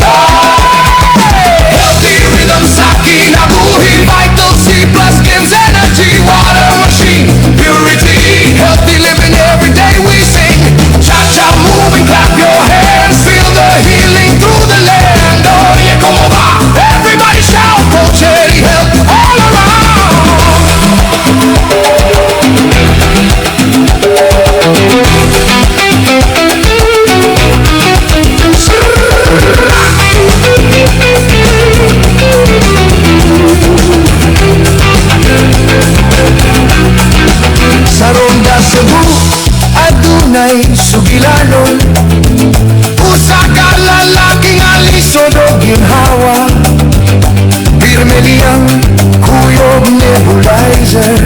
Healthy rhythm sa kinabuhi. Vital C Plus gives energy. Water machine, purity. Healthy living every day we sing. Cha-cha, move and clap your hands. Feel the healing through the land. Oye, como va? Everybody shout. Coach Eddie, health all around. Sa Ronda Cebu, adunay sugilanon. Usa ka lalaking alisod o ginhawa. Pirme liyang kuyog nebulizer.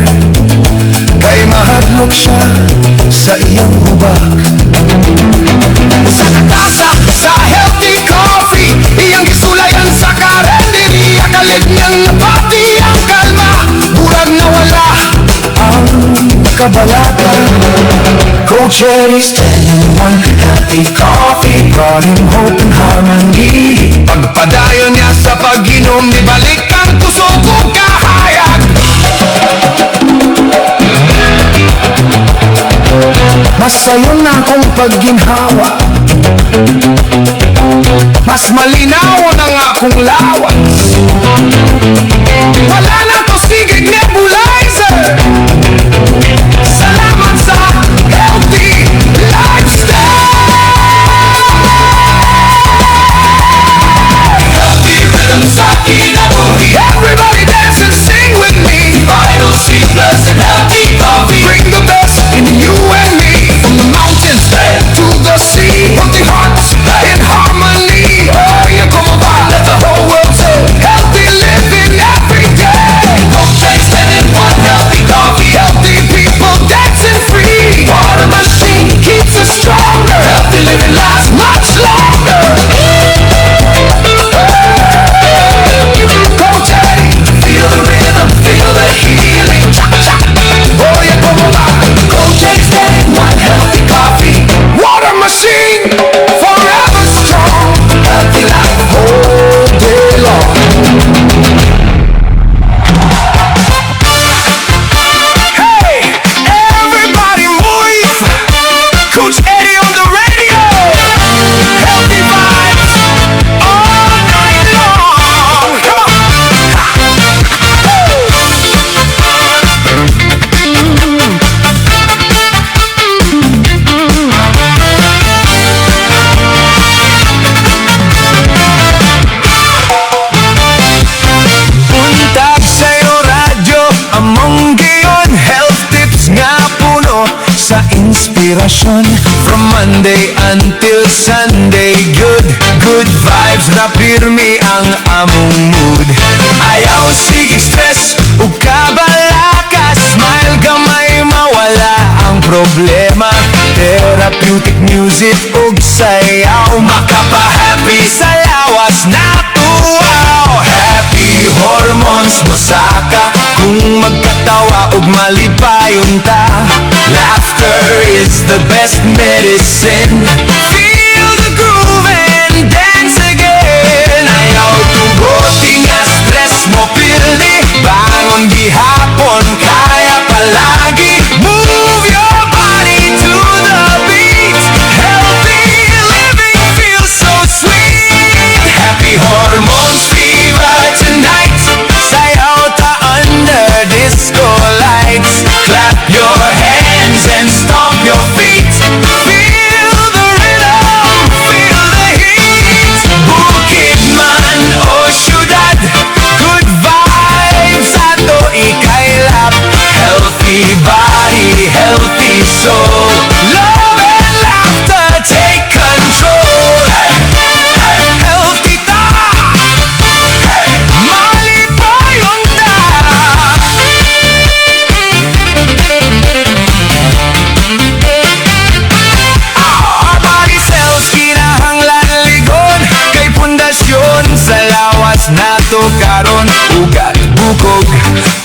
Kay mahadlok siya sa iyang hubak. Sa katasa, sa healthy coffee, iyang gisulayan sa karinderya. Kalit niyang napati ang kalma. Burag nawala ang kabalata. Coach Eddie's 10-in-1 healthy coffee brought him hope and harmony. Pagpadayon niya sa pag-inom, nibalik ang kusog ug kahayag. Masayon na akong pagginhawa. Mas malinaw ang akong lawas. Wala na to sigig nebulizer. Salamat sa healthy lifestyle. Healthy rhythm sa kinabuhi. Everybody dance and sing with me. Vital C Plus and healthy coffee. Bring the best in you and me. From the mountains to the sea. From the hearts in harmony. Oh, yeah, como va? Let the whole world say. Monday good, good vibes na pirmi ang among mood. Ayaw sige stress ug kabalaka, smile gamay mawala ang problema. Therapeutic music ug sayaw, makapa-happy sa lawas na tuwaw. Happy hormones mosaka kung magkatawa ug malipayon ta. Laughter is the best medicine. Feel the groove and dance again. Ayaw tuguti nga stress mo pildi, bangon gihapon kaya palagi. Move your body to the beat. Healthy living feels so sweet. Happy hormones fever tonight. Sayaw ta under disco lights. Clap your hands and stomp your feet. Feel the rhythm, feel the heat. Bukidman o syudad, good vibes ato ikaylap. Healthy body, healthy soul. Love and laughter take control. Healthy ta, malipayon ta. Our body cells kinahanglan ligon, kay pundasyon sa lawas nato karon. Ugat, bukog,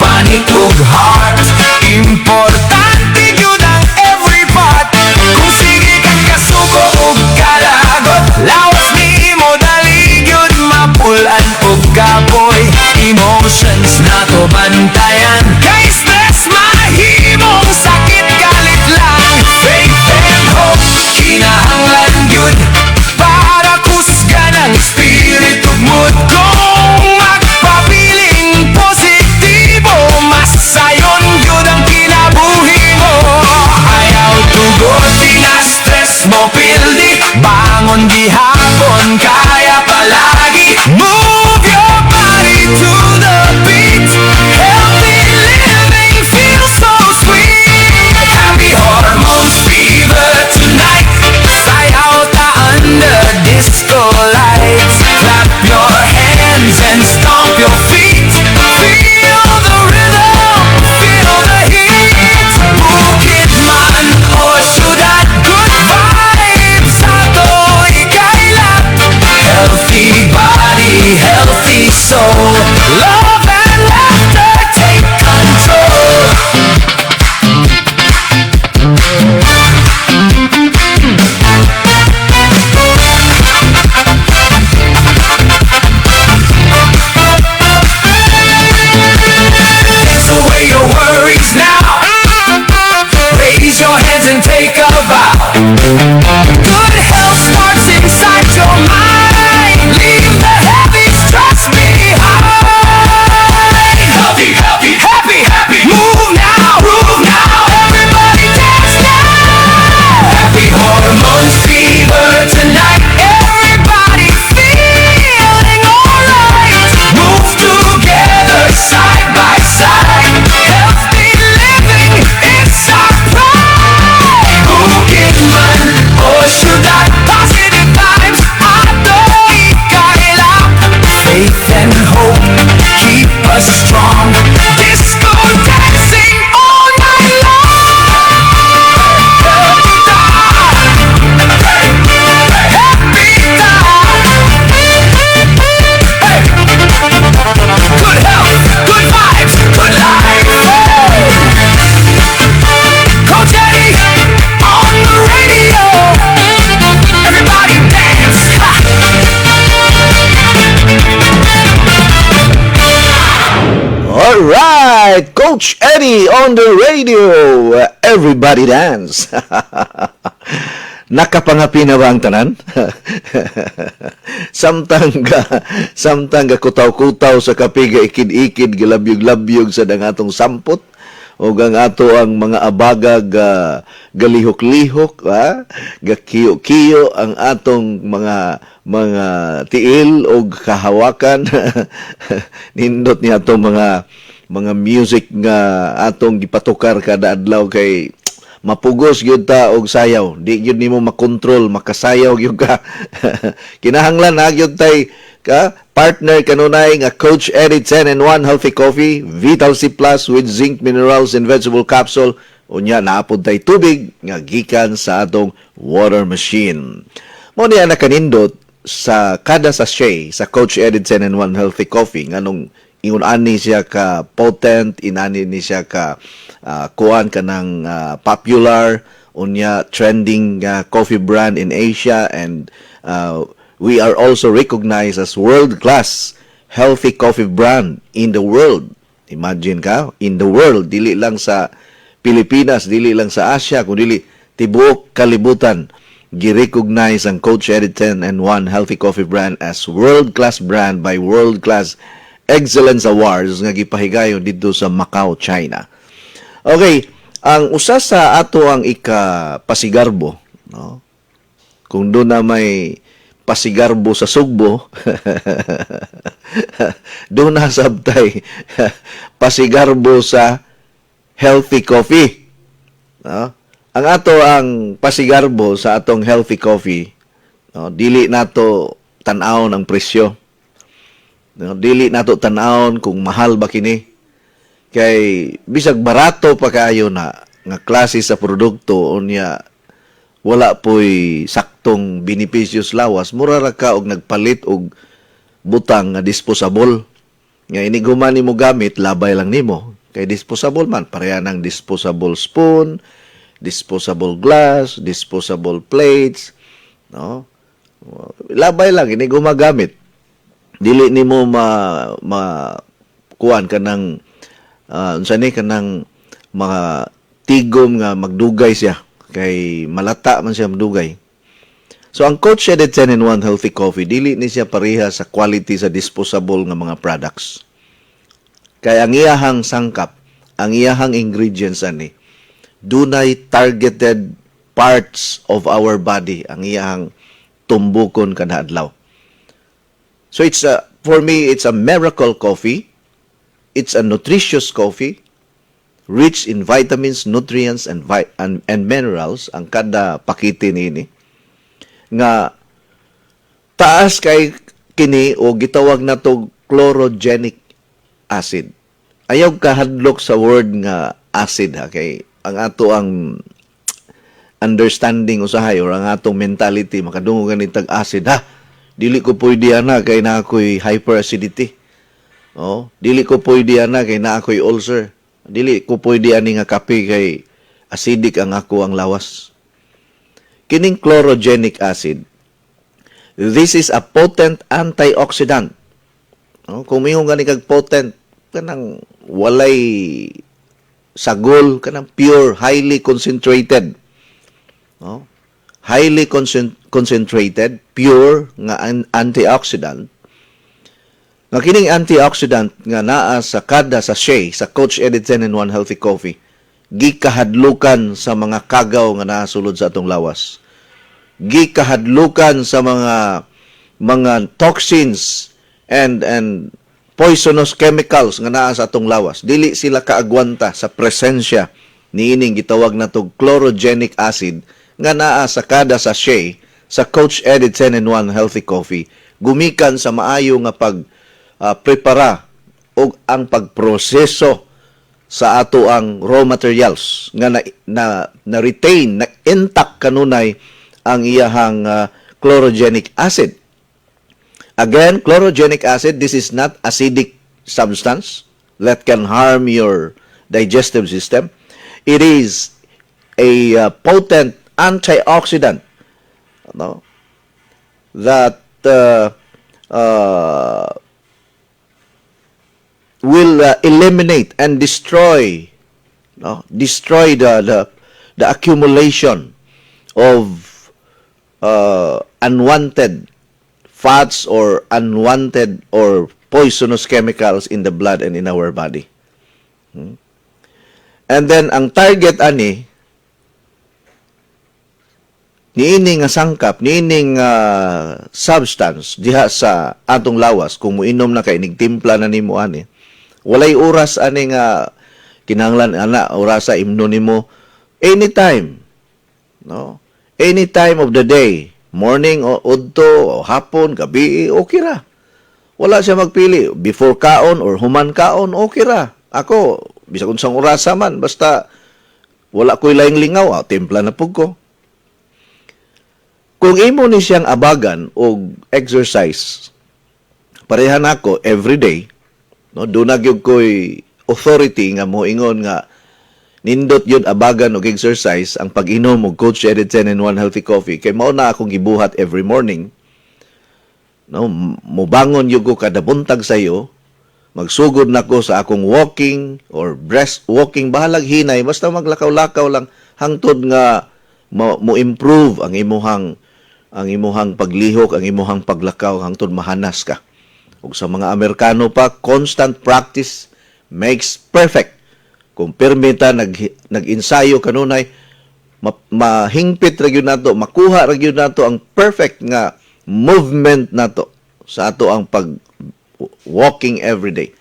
panik ug heart, importante gyud ang every part. Kung sige kang kasuko ug kalagot, lawas nimo dali gyud mapulan ug kapoy. Emotions nato bantayan, kay stress mahimong sakit galit lang. Faith and hope kinahanglan gyud para kusgan ang spirit ug mood. Kung magpabiling positibo, mas sayon gyud ang kinabuhi mo. Ayaw tuguti nga stress mo pildi, bangon gihapon kaya palagi. Move your body to the beat. Healthy living feels so sweet. Happy hormones fever tonight. Sayaw ta under disco lights. Clap your hands and stomp your feet. Feel the rhythm, feel the heat. Bukidman o syudad, good vibes ato ikaylap. Healthy body, healthy soul. Love and laughter take control. Dance away your worries now. Raise your hands and take a vow. Good health starts inside your mind. Leave the heavy stress behind. Healthy, healthy, happy, happy. Move now, groove now. Everybody dance now. Happy hormones fever tonight. Everybody feeling alright. Move together side by side. Healthy living, it's our pride. Bukidman o syudad, positive vibes ato ikaylap. Faith and hope keep us strong. Disco dancing all night long. Healthy time, happy time. Hey. Good health, good vibes, good life. Coach Eddie on the radio. Everybody dance. Alright, Coach Eddie on the radio. Everybody dance. Nakapangapi na ba ang tanan? Samtang ga kutaw-kutaw sa kapiga ikid-ikid, gilabyog-labyog sa dangatong sampot, o ang ato ang mga abagag galihok-lihok, gakiyo-kiyo ang atong mga tiil o kahawakan. Nindot niya atong mga music nga atong gipatukar kada adlaw kay mapugos gyud ta og sayaw. Di gyud nimo makontrol, makasayaw gyud ka. Kinahanglan na gyud tay ka partner kanunay nga Coach Eddie 10 and 1 Healthy Coffee, Vital C Plus with zinc minerals and vegetable capsule. Unya naapod tay tubig nga gikan sa atong water machine. Mo niya nakanindot sa kada sachet sa Coach Eddie 10 and 1 Healthy Coffee nganong ingon ani siya ka potent, inani ni siya ka kuan kanang popular unya trending coffee brand in Asia, and we are also recognized as world-class healthy coffee brand in the world. Imagine ka, in the world, dili lang sa Pilipinas, dili lang sa Asia, kundi tibuok kalibutan. Gi-recognize ang Coach Eddie 10 and 1 Healthy Coffee brand as world-class brand by World-Class Excellence Awards nga gipahigayon dito sa Macau, China. Okay, ang usa sa ato ang ikapasigarbo, no? Kung doon na may pasigarbo sa Sugbo, doon na sabtay pasigarbo sa healthy coffee. No? Ang ato ang pasigarbo sa atong healthy coffee, no? Dili nato tan-awon ang presyo. No, dili nato tan-awon kung mahal ba kini. Kay bisag barato pa kayo na nga klase sa produkto unya wala po'y saktong beneficios lawas, mura ra ka og nagpalit og butang nga disposable. Nga ini guman nimo gamit, labay lang nimo. Kay disposable man, pareha ng disposable spoon, disposable glass, disposable plates, no? Labay lang ini gumagamit. Dili nimo kuan kanang unsa ni kanang mga tigom nga magdugay siya kay malata man siya madugay. So ang Coach Eddie 10 and 1 Healthy Coffee dili ni siya pareha sa quality sa disposable nga mga products. Kay ang iyahang sangkap, ang iyahang ingredients ani dunay targeted parts of our body ang iyahang tumbukon kada adlaw. So for me, it's a miracle coffee. It's a nutritious coffee, rich in vitamins, nutrients, and minerals. Ang kada pakiti nini nga taas kay kini o gitawag na to chlorogenic acid. Ayaw kahadlok sa word nga acid ha kay ang ato ang understanding usahay or ang atong mentality makadungog ganitag acid ha. Dili ko pwede ana kay na ako'y hyperacidity. Oh, dili ko pwede ana kay na ako'y ulcer. Dili ko pwede ani nga kape kay acidic ang ako ang lawas. Kining chlorogenic acid, this is a potent antioxidant. Oh, kung mayong gani kag potent kanang walay sagol, kanang pure, highly concentrated. Oh, highly concentrated, pure nga antioxidant. Nga kining antioxidant nga naa sa kada sachet sa Coach Eddie 10 and 1 Healthy Coffee, gikahadlukan sa mga kagaw nga nasulod sa atong lawas. Gikahadlukan sa mga toxins and poisonous chemicals nga naa sa atong lawas. Dili sila kaagwanta sa presensya niining gitawag na to chlorogenic acid nga naa sa kada sachet sa Coach Eddie 10 and 1 Healthy Coffee, gumikan sa maayo nga prepara o ang pagproseso sa ato ang raw materials nga na retain, na intact kanunay ang iyahang chlorogenic acid. Again, chlorogenic acid, this is not acidic substance that can harm your digestive system. It is a potent antioxidant, no, that will eliminate and destroy the accumulation of unwanted fats or unwanted or poisonous chemicals in the blood and in our body. And then ang target ani niining nga sangkap, niining substance diha sa atong lawas, kung muinom na kay nigtimpla na nimo ani, walay oras ani nga kinahanglan ana orasa imno nimo anytime, no? Any time of the day, morning o udto o hapon, gabi, okay ra. Wala siya magpili, before kaon or human kaon, okay ra. Ako, bisag unsang orasa man, basta wala ko'y laing lingaw, timpla na pug ko. Kung imo ni siyang abagan o exercise, parehan ako everyday, no? Doon na gyud ko'y authority nga mo ingon nga nindot yun abagan og exercise ang pag-inom og Coach Eddie 10 in 1 healthy coffee kay mao na akong gibuhat every morning. No, mobangon yun ko kada buntag sayo, magsugod nako sa akong walking or breast walking, bahalag hinay, basta maglakaw-lakaw lang hangtod nga mo-improve ang imuhang paglihok, ang imuhang paglakaw hangtod mahanas ka. Ug sa mga Amerikano pa, constant practice makes perfect. Kung permita nag-ensayo kanunay, mahingpit ra gyud nato, makuha ra gyud nato ang perfect nga movement nato sa ato ang pag walking every day.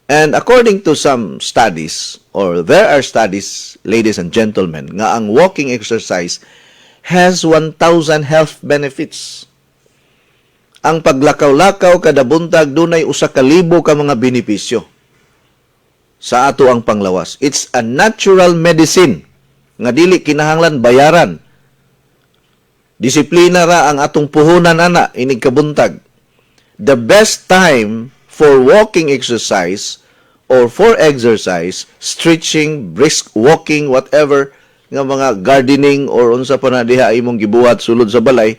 And according to some studies, or there are studies, ladies and gentlemen, nga ang walking exercise has 1,000 health benefits. Ang paglakaw-lakaw kada buntag dunay 1,000 ka mga benepisyo sa ato ang panglawas. It's a natural medicine nga dili kinahanglan bayaran. Disiplina ra ang atong puhunan ana inig kabuntag. The best time for walking exercise or for exercise, stretching, brisk walking, whatever, nga mga gardening or unsa pa na diha imong gibuhat sulod sa balay,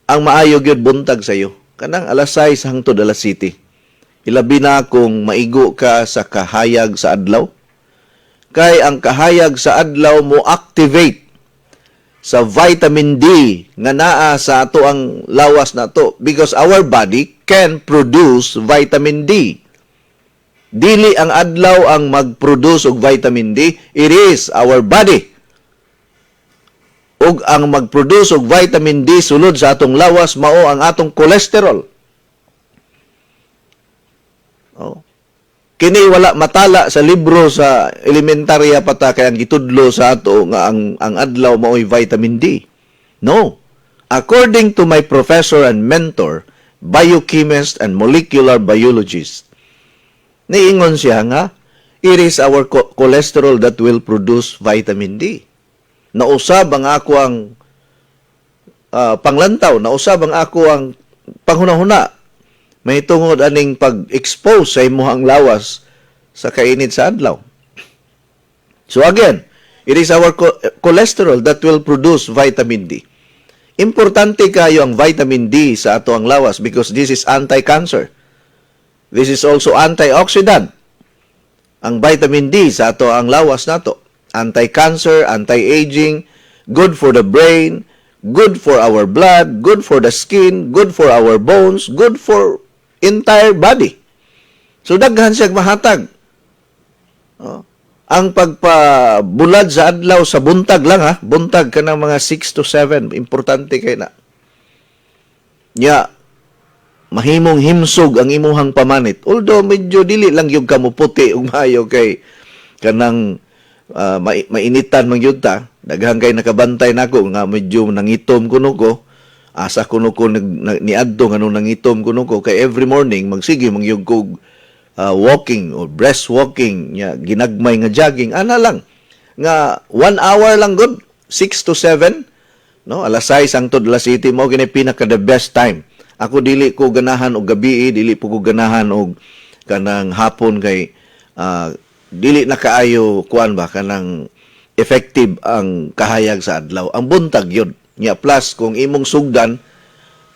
ang maayo gyud buntag sayo. Kanang alas 6 hangtod alas 7. Ilabi na kung maigo ka sa kahayag sa adlaw. Kay ang kahayag sa adlaw mo activate sa vitamin D nga naa sa ato ang lawas na to because our body can produce vitamin D. Dili ang adlaw ang mag-produce og vitamin D, it is our body. Ug ang mag-produce og vitamin D sulod sa atong lawas mao ang atong cholesterol. Oh. Kini wala matala sa libro sa elementarya pata kay ang gitudlo sa ato nga ang adlaw mao'y vitamin D. No. According to my professor and mentor, biochemist and molecular biologist, niingon siya nga, it is our cholesterol that will produce vitamin D. Nausab ang ako ang panglantaw, nausab ang ako ang panghuna-huna. May tungod aning pag-expose sa imuhang lawas sa kainit sa adlaw. So again, it is our cholesterol that will produce vitamin D. Importante kayo ang vitamin D sa ato ang lawas because this is anti-cancer. This is also antioxidant. Ang vitamin D sa ato ang lawas nato. Anti-cancer, anti-aging, good for the brain, good for our blood, good for the skin, good for our bones, good for entire body. So daghan siya mahatag. Ang pagpabulad sa adlaw sa buntag lang ha, buntag ka ng mga 6 to 7, importante kay na. Nya, mahimong himsog ang imuhang pamanit. Although medyo dili lang yung kamuputi ug maayo kay kanang mainitan man gyud ta, daghang kay nakabantay nako nga medyo nangitom kuno ko. Asa kuno ko niadto nga nung nangitom kuno ko kay every morning magsige mangyug ko walking or breast walking nya ginagmay nga jogging ana lang nga 1 hour lang good 6 to 7 no alas 6 hangtod alas 7 mao kini pinaka the best time. Ako dili ko ganahan og gabi, dili po ko ganahan og kanang hapon kay dili na kaayo kuan ba kanang effective ang kahayag sa adlaw. Ang buntag yun. Nya plus kung imong sugdan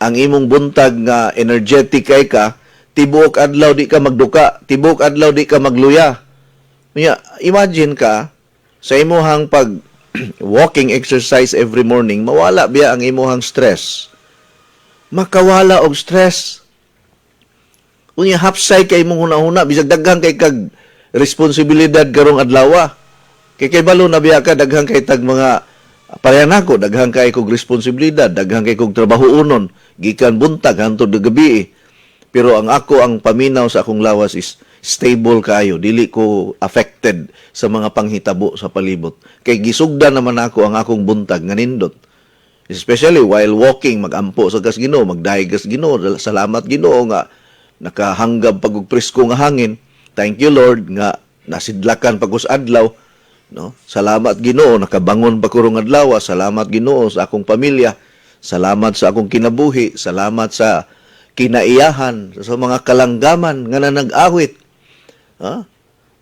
ang imong buntag nga energetic kay ka, tibuok adlaw di ka magduka, tibuok adlaw di ka magluya. Nya imagine ka sa imong pag walking exercise every morning, mawala biya ang imong stress. Makawala og stress. Unya hapsay kay imong hunahuna bisag daghang kay kag responsibilidad karong adlaw. Kay balo na biya ka daghang kay tag mga parehan ako, daghang kay kog responsibilidad, daghang kay kog trabaho unon, gikan buntag hangtod gabi. Pero ang paminaw sa akong lawas is stable kayo, dili ko affected sa mga panghitabo sa palibot. Kay gisugdan naman ako ang akong buntag nga nindot. Especially while walking, magampo sa gas Ginoo, magdaig gas Ginoo, salamat Ginoo nga nakahanggab pag og presko nga hangin. Thank you Lord nga nasidlakan pag adlaw, no? Salamat Ginoo nakabangon pa kurong adlaw, salamat Ginoo sa akong pamilya, salamat sa akong kinabuhi, salamat sa kinaiyahan, sa mga kalanggaman nga nanag-awit. Ha?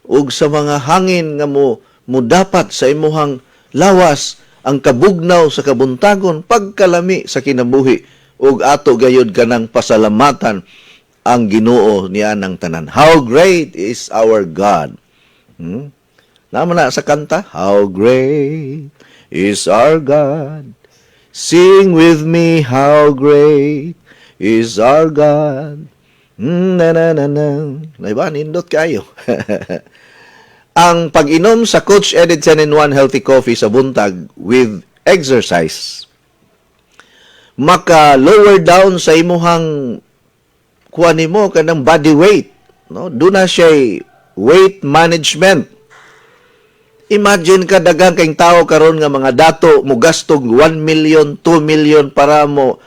Ug sa mga hangin nga mo dapat sa imuhang lawas ang kabugnaw sa kabuntagon pagkalami sa kinabuhi ug ato gayud kanang pasalamatan ang Ginoo niya ng tanan. How great is our God. Naman na sa kanta, how great is our God. Sing with me, how great is our God. Na na na na. Naiba, nindot kayo. Ang pag-inom sa Coach Edit 10-in-1 Healthy Coffee sa buntag with exercise, maka-lower down sa imuhang kuha nimo kanang body weight. No? Doon na siya weight management. Imagine ka daghang kayong tao karon nga mga dato mo gastog 1 million, 2 million para mo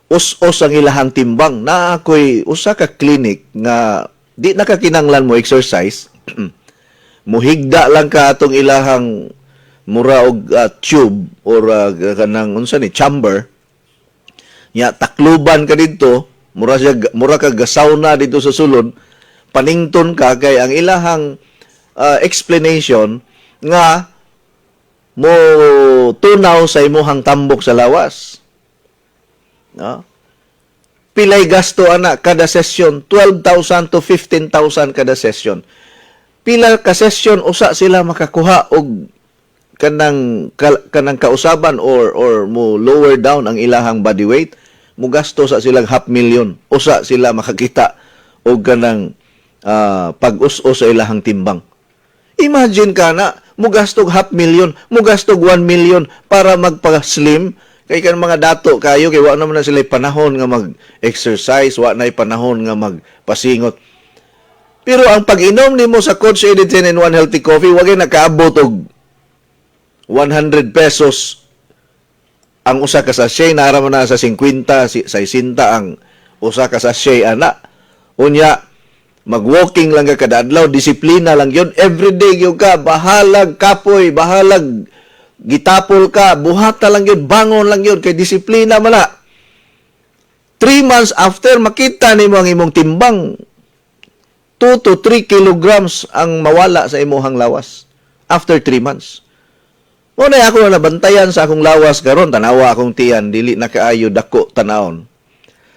us-us ang ilahang timbang. Na ako'y usa ka clinic nga di nakakinanglan mo exercise. Muhigda lang ka atong ilahang mura og tube or kanang unsa ni chamber. Nya takluban ka didto, mura ka gasauna dito sa sulod. Panington ka kay ang ilahang explanation nga mo tunaw sa imuhang tambok sa lawas. No? Pilay gasto ana kada session, 12,000 to 15,000 kada session. Pila ka session usa sila makakuha og kanang kausaban or mo lower down ang ilahang body weight, mo gasto sa silang 500,000. Usa sila makakita og kanang pag-us-us sa ilahang timbang. Imagine ka na, mo gastog 500,000, mo gastog 1 million para magpa-slim. Kay kan mga dato kayo, kay wa naman na sila panahon nga mag-exercise, wa na panahon nga magpasingot. Pero ang pag-inom nimo sa Coach Edit 10-in-1 Healthy Coffee, wag nakaabot og 100 pesos ang usa ka sachet, naraman na sa 50, sa 60 ang usa ka sachet ana. Unya, mag-walking lang ka kada adlaw, disiplina lang yun. Everyday yun ka, bahalag kapoy, bahalag gitapol ka, buhata lang yun, bangon lang yun, kay disiplina man na. 3 months after, makita nimo ang imong timbang, 2 to 3 kilograms ang mawala sa imong lawas after 3 months. Muna ako na nabantayan sa akong lawas karon, tanawa akong tiyan, dili na kaayo dako tanawon.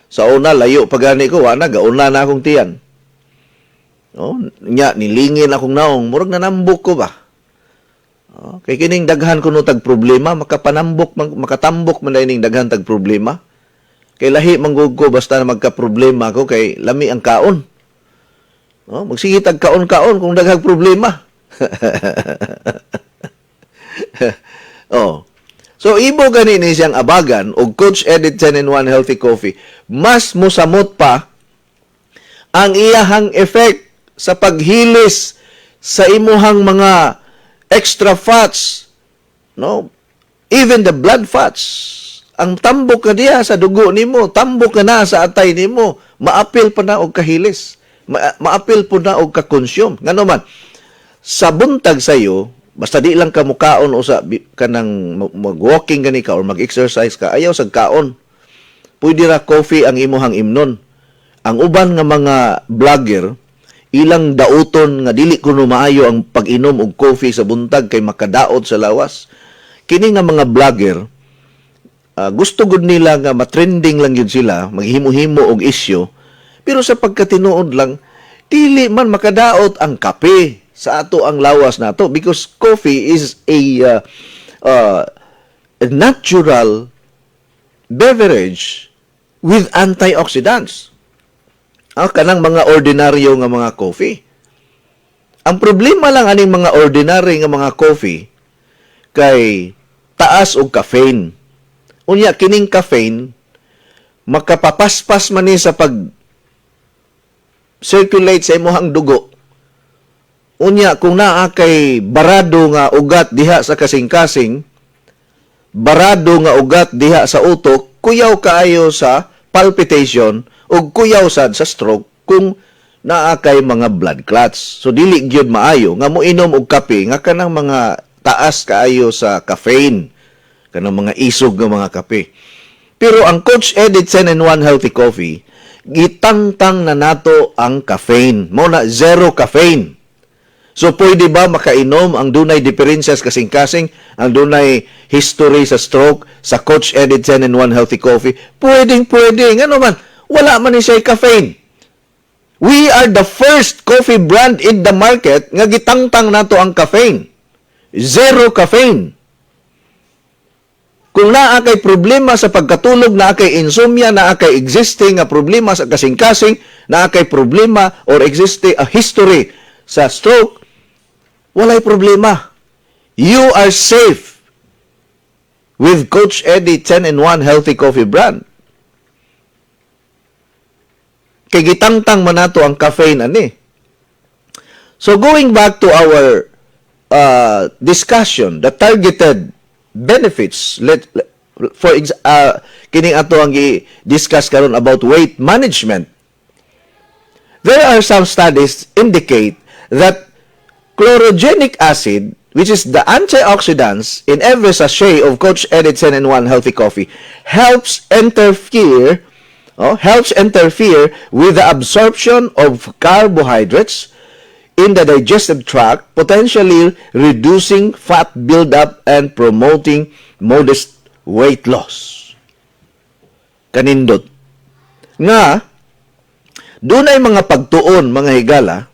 Sa una, layo pagani ko, wala, gauna na akong tiyan. Oh, nya nilingin akong naong, murag nanambok ko ba? Oh, kay kining daghan kuno tag problema, makatambok man ning daghan tag problema. Kay lahi manggug ko basta na magka-problema ako kay lami ang kaon. Oh, magsige tag kaon-kaon kung daghang problema. Oh. So ibo gani ni siyang abagan og Coach Edit 10-in-1 Healthy Coffee, mas musamot pa ang iyahang effect sa paghilis sa imuhang mga extra fats, no? Even the blood fats. Ang tambok ka diya sa dugo nimo, tambok ka na sa atay nimo, maapil pa na og kahilis. Maapil po na og ka-consume. Ngano man, sa buntag sayo, basta di lang ka mukaon o sa kanang mag-walking gani ka or mag-exercise ka, ayaw sa kaon. Pwede ra coffee ang imuhang imnon. Ang uban nga mga vlogger, ilang dauton nga dili kuno maayo ang pag-inom og coffee sa buntag kay makadaot sa lawas. Kini nga mga vlogger, gusto gud nila nga matrending lang yun sila, maghimo-himo og isyu, pero sa pagkatinuod lang, dili man makadaot ang kape sa ato ang lawas nato because coffee is a natural beverage with antioxidants. Kanang mga ordinaryo nga mga coffee. Ang problema lang aning mga ordinary nga mga coffee kay taas og caffeine. Unya kining caffeine makapapaspas man ni sa circulate sa imong dugo. Unya kung naa kay barado nga ugat diha sa kasing-kasing, barado nga ugat diha sa utok, kuyaw kaayo sa palpitation o kuyaw sad sa stroke kung naa kay mga blood clots. So dili gyud maayo nga moinom og kape nga kanang mga taas kaayo sa caffeine, kanang mga isog nga mga kape. Pero ang Coach Edit 10 in 1 Healthy Coffee, gitangtang na nato ang caffeine. Mo na zero caffeine. So, pwede ba makainom ang dunay diferensya sa kasing-kasing, ang dunay history sa stroke, sa Coach Edit 10 in 1 Healthy Coffee? Pwedeng. Ano man, wala man ni siya caffeine. We are the first coffee brand in the market nga gitangtang nato ang caffeine. Zero caffeine. Kung naa kay problema sa pagkatulog, naa kay insomnia, naa kay existing nga problema sa kasing-kasing, naa kay problema or existing a history sa stroke, walay problema. You are safe with Coach Eddie 10 in 1 Healthy Coffee brand. Kay gitangtang man nato ang caffeine ani. So going back to our discussion, the targeted benefits kining ato ang i-discuss karon about weight management. There are some studies indicate that chlorogenic acid, which is the antioxidants in every sachet of Coach Edit 10 in 1 Healthy Coffee, helps interfere with the absorption of carbohydrates in the digestive tract, potentially reducing fat buildup and promoting modest weight loss. Kanindot. Nga, dunay mga pagtuon, mga higala,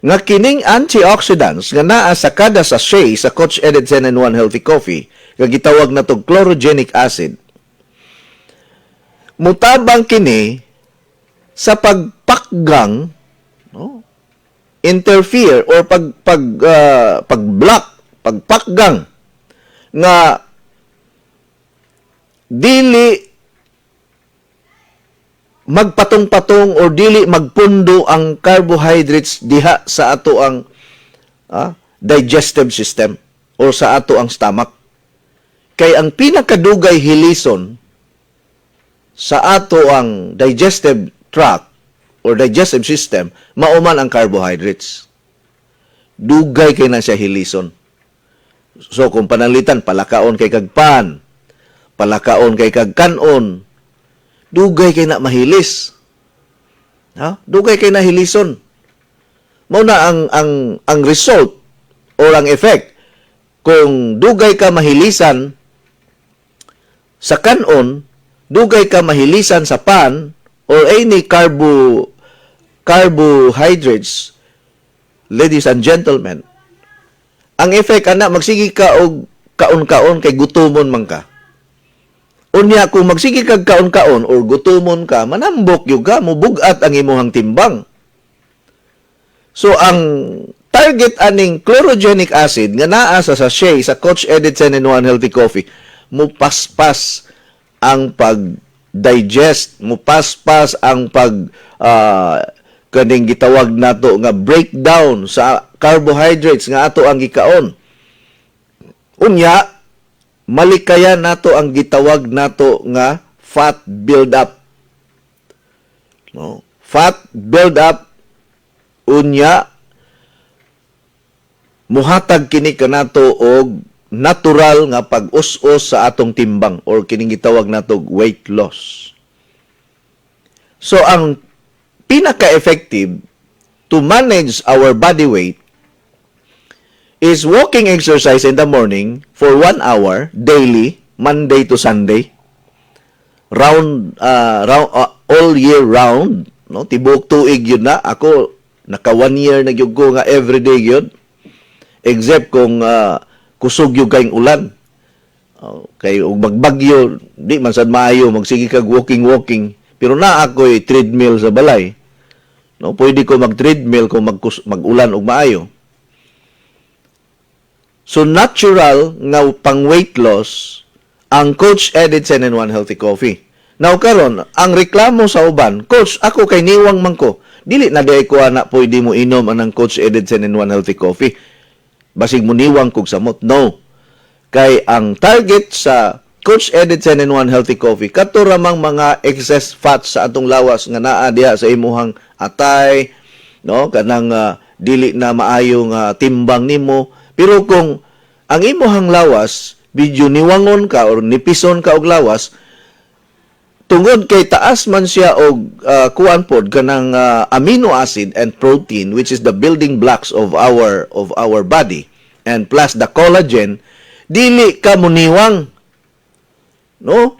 nga kining antioxidants nga naa sa kada sachet sa Coach Edit 10 in 1 Healthy Coffee, nga gitawag na to chlorogenic acid, mutabang kini sa pagpakgang, no? Interfere or pag-block, pagpakgang nga dili magpatong-patong or dili magpundo ang carbohydrates diha sa ato ang digestive system or sa ato ang stomach. Kay ang pinakadugay hilison sa ato ang digestive tract or digestive system, mauman ang carbohydrates. Dugay kay na siya hilison. So, kung panalitan, palakaon kay kagpan, palakaon kay kagkanon, dugay kay na mahilis. Dugay kay na hilison. Mao na ang result or ang effect. Kung dugay ka mahilisan sa kanon, dugay ka mahilisan sa pan, or any carbohydrates, ladies and gentlemen, ang effect ana magsigi ka og kaon-kaon kay gutomon man ka. Unya kung magsigi kag kaon-kaon or gutomon ka, manambok yung ka, mubugat ang imuhang timbang. So ang target aning chlorogenic acid nga naa sa sachet sa Coach Edit 10 in 1 Healthy Coffee, mupaspas ang pag-digest, mupaspas ang kaning gitawag nato nga breakdown sa carbohydrates nga ato ang gikaon. Unya, malikayan nato ang gitawag nato nga fat buildup. No? Fat buildup, unya, muhatag kini kanato og natural nga pag-us-us sa atong timbang or kining gitawag nato weight loss. So ang pinaka-effective to manage our body weight is walking exercise in the morning for 1 hour daily, Monday to Sunday, all year round, no? Tibuok tuig yun na. Ako naka 1 year na gyud ko nga everyday yun, except kung kusog yung kayong ulan. Kay magbagyo, di man sad maayo, magsige kag walking. Pero na ako'y treadmill sa balay. No, pwede ko mag-treadmill kung mag-ulan og maayo. So natural nga pang weight loss ang Coach Edit 10 in 1 Healthy Coffee. Now karon, ang reklamo sa uban, Coach, ako kay niwang man ko. dili na day ko na pwede mo inom anang Coach Edison and One Healthy Coffee. Basig mo niwang kog samot. No. Kay ang target sa Coach Edison and One Healthy Coffee kato ramang mga excess fats sa atong lawas nga naa diha sa imuhang atay, no? Kanang dili na maayong timbang nimo. Pero kung ang imuhang lawas medyo niwangon ka or nipison ka og lawas, tungod kay taas man siya og kuan pod kanang amino acid and protein, which is the building blocks of our body, and plus the collagen, dili ka muniwang, no?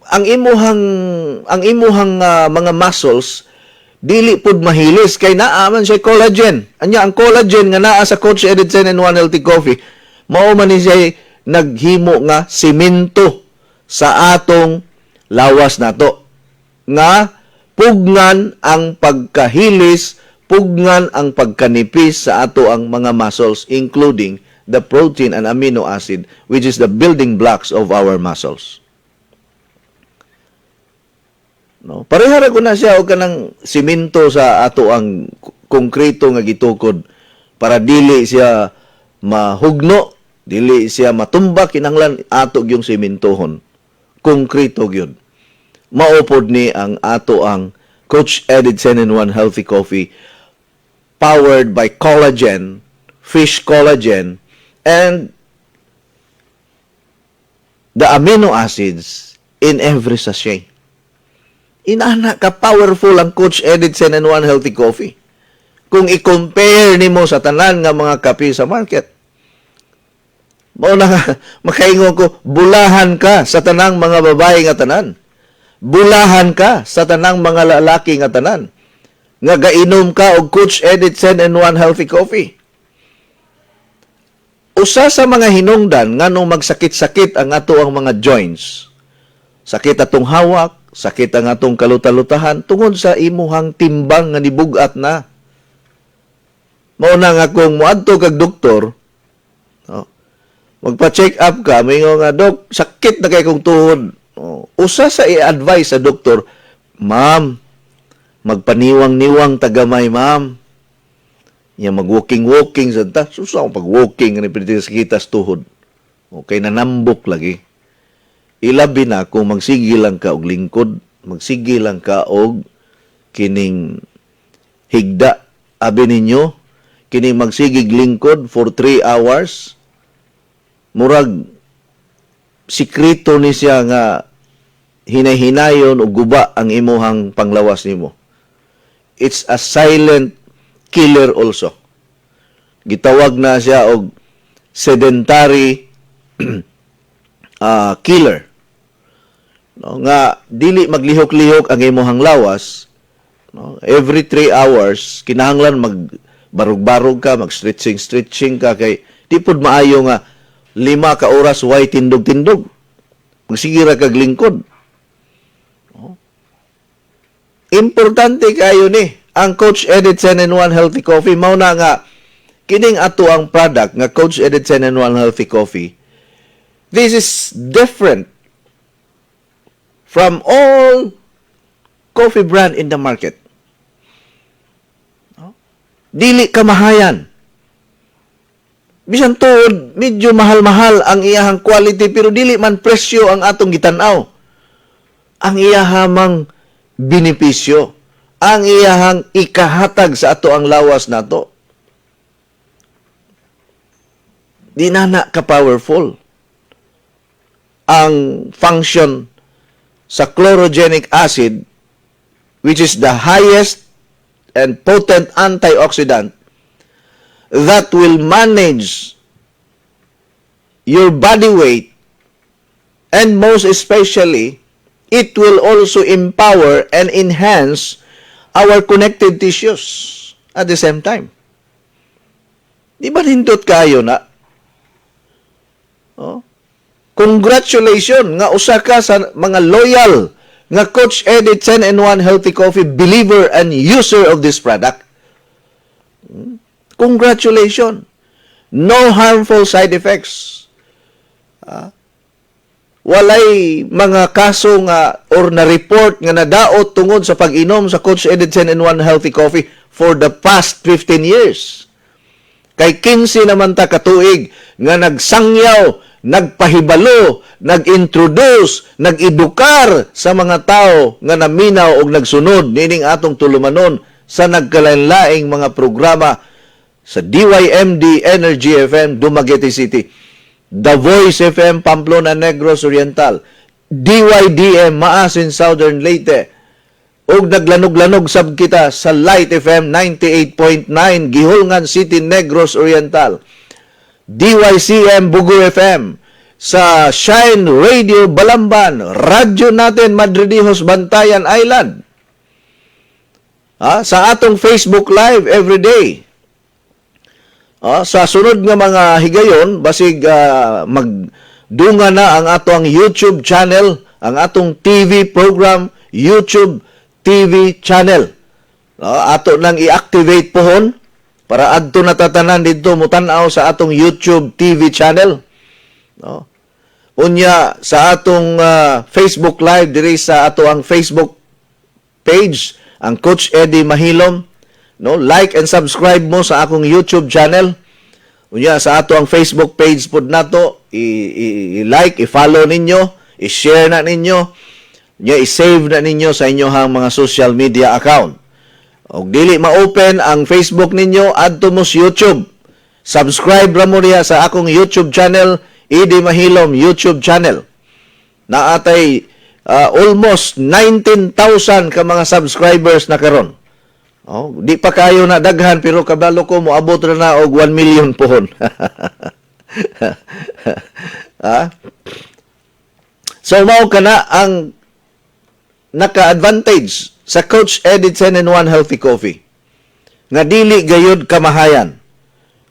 Ang imuhang mga muscles dili pud mahilis kay naa man siya collagen. Anya ang collagen nga naa sa Coach Edison and One Healthy Coffee, mao man ni siya naghimo nga simento sa atong lawas nato, nga pugnan ang pagkahilis, pugnan ang pagkanipis sa ato ang mga muscles, including the protein and amino acid, which is the building blocks of our muscles. No, parehara ko na siya og kanang simento sa ato ang konkreto nga gitukod para dili siya mahugno, dili siya matumba, kinahanglan ato yung simentohon. Konkreto gyud. Maupod ni ang ato ang Coach Edison and One Healthy Coffee, powered by collagen, fish collagen, and the amino acids in every sachet. Inana ka powerful ang Coach Edison and One Healthy Coffee. Kung i-compare nimo sa tanan nga mga kape sa market, mao na nga, makaingon ko, bulahan ka sa tanang mga babae nga tanan. Bulahan ka sa tanang mga lalaki nga tanan. Nga gainom ka og Coach Edison and One Healthy Coffee. Usa sa mga hinungdan nga nung magsakit-sakit ang ato ang mga joints. Sakit atong hawak, sakit ang atong kalutalutahan tungod sa imuhang timbang nga nibugat na. Mao na nga kung moadto kag doktor, no, magpa-check up ka, mingo nga, Dok, sakit na kay kong tuhod. Usa sa i-advise sa doktor, ma'am, magpaniwang-niwang tagamay, ma'am. Ya mag-walking-walking sa ta. Susa akong pag-walking, nga nipinitis tuhod. Okay, nanambok lagi. Ilabi na kung magsige lang ka og lingkod, magsige lang ka og kining higda. Abi ninyo, kining magsigig lingkod for 3 hours, murag sikreto ni siya nga hinay-hinayon o guba ang imuhang panglawas nimo. It's a silent killer also. Gitawag na siya og sedentary killer. No, nga dili maglihok-lihok ang imuhang lawas, no? Every 3 hours kinahanglan magbarog-barog ka, mag-stretching ka kay di pud maayo nga 5 ka oras way tindog-tindog. Magsigira kag lingkod. No? Importante kayo ni ang Coach Edison and One Healthy Coffee. Mao na nga kining ato ang product nga Coach Edison and One Healthy Coffee. This is different from all coffee brand in the market. No? Dili kamahayan. Bisan tuod, medyo mahal-mahal ang iyahang quality, pero dili man presyo ang atong gitanaw. Ang iyahamang benepisyo, ang iyahang ikahatag sa ato ang lawas nato. Di na ka-powerful ang function sa chlorogenic acid, which is the highest and potent antioxidant that will manage your body weight, and most especially, it will also empower and enhance our connective tissues at the same time. Di ba hindot kayo na? Oh? Congratulations nga usa ka sa mga loyal nga Coach Edison and One Healthy Coffee believer and user of this product. Congratulations. No harmful side effects. walay mga kaso nga or na report nga nadaot tungod sa pag-inom sa Coach Edit 10-in-1 Healthy Coffee for the past 15 years. Kay 15 naman ta katuig nga nagsangyaw, nagpahibalo, nag-introduce, nag-edukar sa mga tao nga naminaw og nagsunod nining atong tulumanon sa nagkalain-laing mga programa sa DYMD Energy FM Dumaguete City, The Voice FM Pamplona Negros Oriental, DYDM Maasin Southern Leyte, ug naglanog-lanog sab kita sa Light FM 98.9 Gihulngan City Negros Oriental, DYCM Bugo FM, sa Shine Radio Balamban, radyo natin Madridijos Bantayan Island, sa atong Facebook Live everyday. Sa sunod nga mga higayon, basig magdunga na ang atong YouTube channel, ang atong TV program, YouTube TV channel. Ato nang i-activate pohon para adto natatanan dito mutanaw sa atong YouTube TV channel. Unya sa atong Facebook Live diri sa ato ang Facebook page, ang Coach Eddie Mahilom. Like and subscribe mo sa akong YouTube channel. Unya sa ato ang Facebook page pod nato, i-like, i-follow ninyo, i-share na ninyo, i-save na ninyo sa inyong mga social media account. Og dili ma-open ang Facebook ninyo, adto mo sa YouTube. Subscribe ra mo diha sa akong YouTube channel, Eddie Mahilom YouTube channel. Naatay almost 19,000 ka mga subscribers na karon. Di pa kayo na daghan pero kabalo ko moabot ra na og 1 million pohon. So mao kana ang naka-advantage sa Coach Edit 10-in-1 Healthy Coffee. Nga dili gayud kamahayan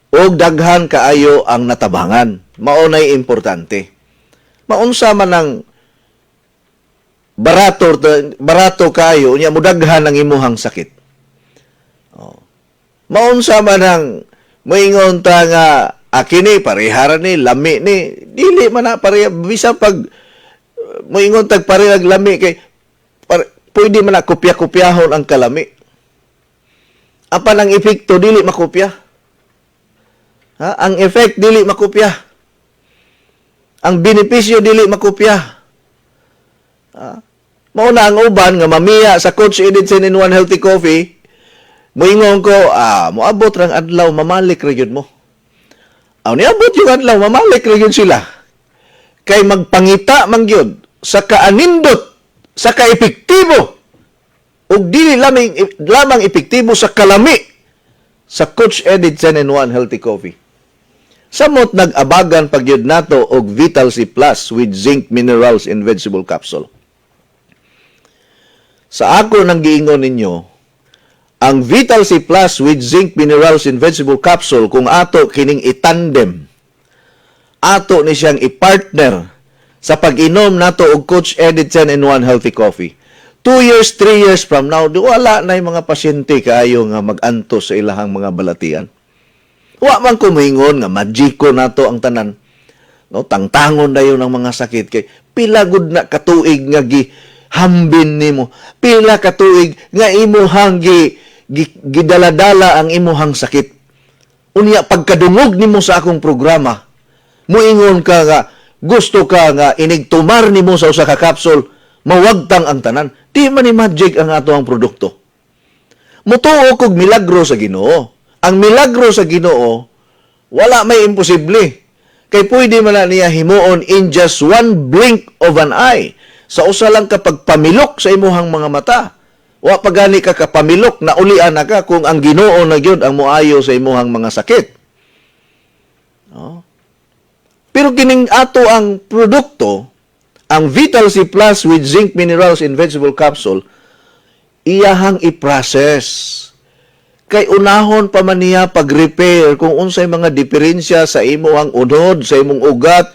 og daghan kaayo ang natabangan. Mao nay importante. Maunsa man ang barato kayo nya mudaghan ang imuhang sakit. Maunsa man ang moingon ta nga akini parehara ni lami ni dili man na pareha bisa pag moingon tag parehag lami kay pwede man na kopya-kopyahon ang kalami. Apan ang epekto dili makopya. Ang effect dili makopya. Ang benepisyo dili makopya. Mao na ang uban nga mamiya sa Coach Edit 10-in-1 Healthy Coffee. Moingon ko, moabot rang adlaw, mamalik ra gyud mo. Niabot yung adlaw, mamalik ra gyud sila. Kay magpangita man gyud sa kaanindot, sa kaepektibo, ug dili lamang epektibo sa kalami sa Coach Edit 10-in-1 Healthy Coffee. Samot nag-abagan pagyud nato og Vital C Plus with zinc minerals in vegetable capsule. Sa ako nang giingon ninyo, ang Vital C Plus with zinc minerals in vegetable capsule, kung ato kining itandem, ato ni siyang i-partner sa pag-inom nato og Coach Edit 10-in-1 Healthy Coffee. 2 years, 3 years from now, wala na yung mga pasyente kaayo nga mag-anto sa ilahang mga balatian. Wa man kumingon nga magiko nato ang tanan. Tangtangon na yun ang mga sakit. Kay pila gud na katuig nga gihambin nimo. Pila katuig nga imuhang gidaladala ang imuhang sakit. Unya pagkadungog nimo sa akong programa, muingon ka nga gusto ka nga inigtumar nimo sa usa ka capsule, mawagtang ang tanan. Di man ni magic ang ato ang produkto. Mutuo kog milagro sa Ginoo. Ang milagro sa Ginoo wala may imposible. Kay pwede man na niya himuon in just one blink of an eye. Sa usa lang kapag pamilok sa imuhang mga mata. Wa pagani ka kapamilok na ulian na ka kung ang Ginoo na gyud ang moayo sa imuhang mga sakit. Pero kining ato ang produkto, ang Vital C Plus with zinc minerals in vegetable capsule, iyahang i-process. Kay unahon pa man niya pag-repair kung unsay mga diferensya sa imuhang unod, sa imong ugat,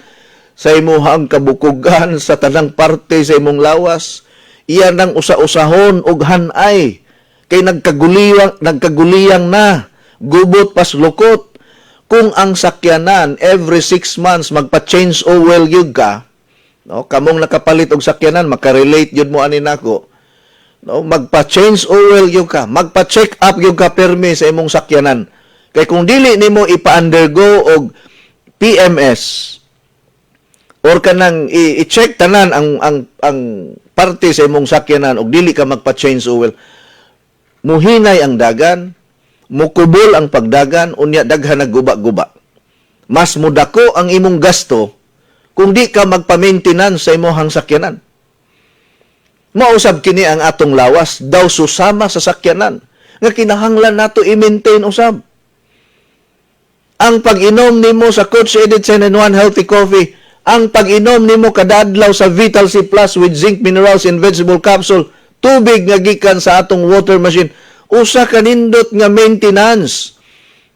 sa imuhang kabukugan, sa tanang parte sa imong lawas. Iyan ang usa-usahon og hanay. Kay nagkaguliyang na, gubot pas lukot. Kung ang sakyanan every 6 months magpa-change oil gyud ka, No, kamong nakapalit og sakyanan, makarelate yun mo ani nako. No, magpa-change oil gyud ka, magpa-check up gyud ka permi sa imong sakyanan. Kay kung dili nimo ipa-undergo og PMS or kanang i-check tanan ang parte sa imong sakyanan og dili ka magpa-change oil, muhinay ang dagan, mukubol ang pagdagan, unya daghan nagguba-guba. Mas mudako ang imong gasto kung di ka magpa-maintenance sa imong sakyanan. Mausab kini ang atong lawas daw susama sa sakyanan nga kinahanglan nato i-maintain usab. Ang pag-inom nimo sa Coach Edit 10-in-1 Healthy Coffee, ang pag-inom nimo kada adlaw sa Vital C Plus with zinc minerals and vegetable capsule, tubig nga gikan sa atong water machine, usa ka nindot nga maintenance.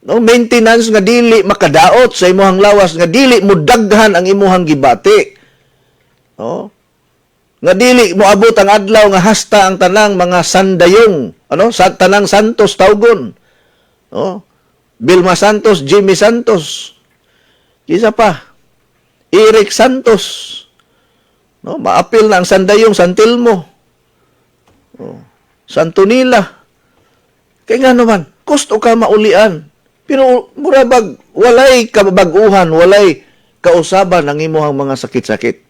No, maintenance nga dili makadaot sa imuhang lawas, nga dili mo daghan ang imuhang gibati. No? Nga dili mo abot ang adlaw nga hasta ang tanang mga sandayong, sa tanang Santos tawgon. No? Vilma Santos, Jimmy Santos. Isa pa, Eric Santos. No? Maapil na ang sandayong San Telmo. No? Santo Nila. Kaya nga naman, gusto ka maulian. Pero murabag, walay kababaguhan, walay kausaban ang imuhang mga sakit-sakit.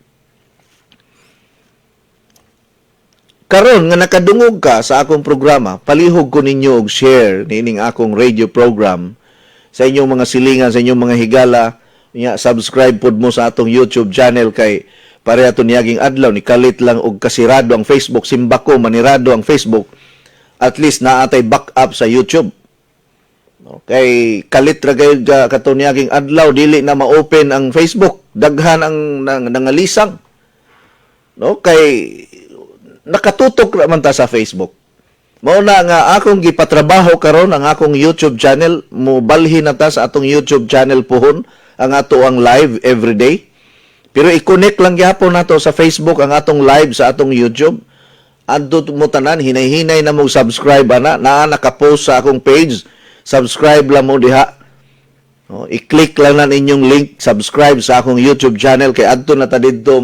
Karon nga nakadungog ka sa akong programa, palihog ko ninyo og share niining akong radio program sa inyong mga silingan, sa inyong mga higala. Subscribe pod mo sa atong YouTube channel kay pareha to niyaging adlaw ni kalit lang og kasirado ang Facebook, simbako manirado ang Facebook. At least naatay backup sa YouTube. Okay, kalit ra gayud kato niyaging adlaw dili na ma-open ang Facebook, daghan ang nangalisang. No, kay nakatutok naman ta sa Facebook. Mao na nga akong gipatrabaho karon ang akong YouTube channel, mo balhin na ta sa atong YouTube channel pohon ang ato ang live everyday. Pero i-connect lang gyapon nato sa Facebook ang atong live sa atong YouTube. Adto mo tanan, hinay-hinay na mo subscribe ana, naka-post sa akong page. Subscribe lang mo diha. I-click lang na inyong link, subscribe sa akong YouTube channel kay adto na ta didto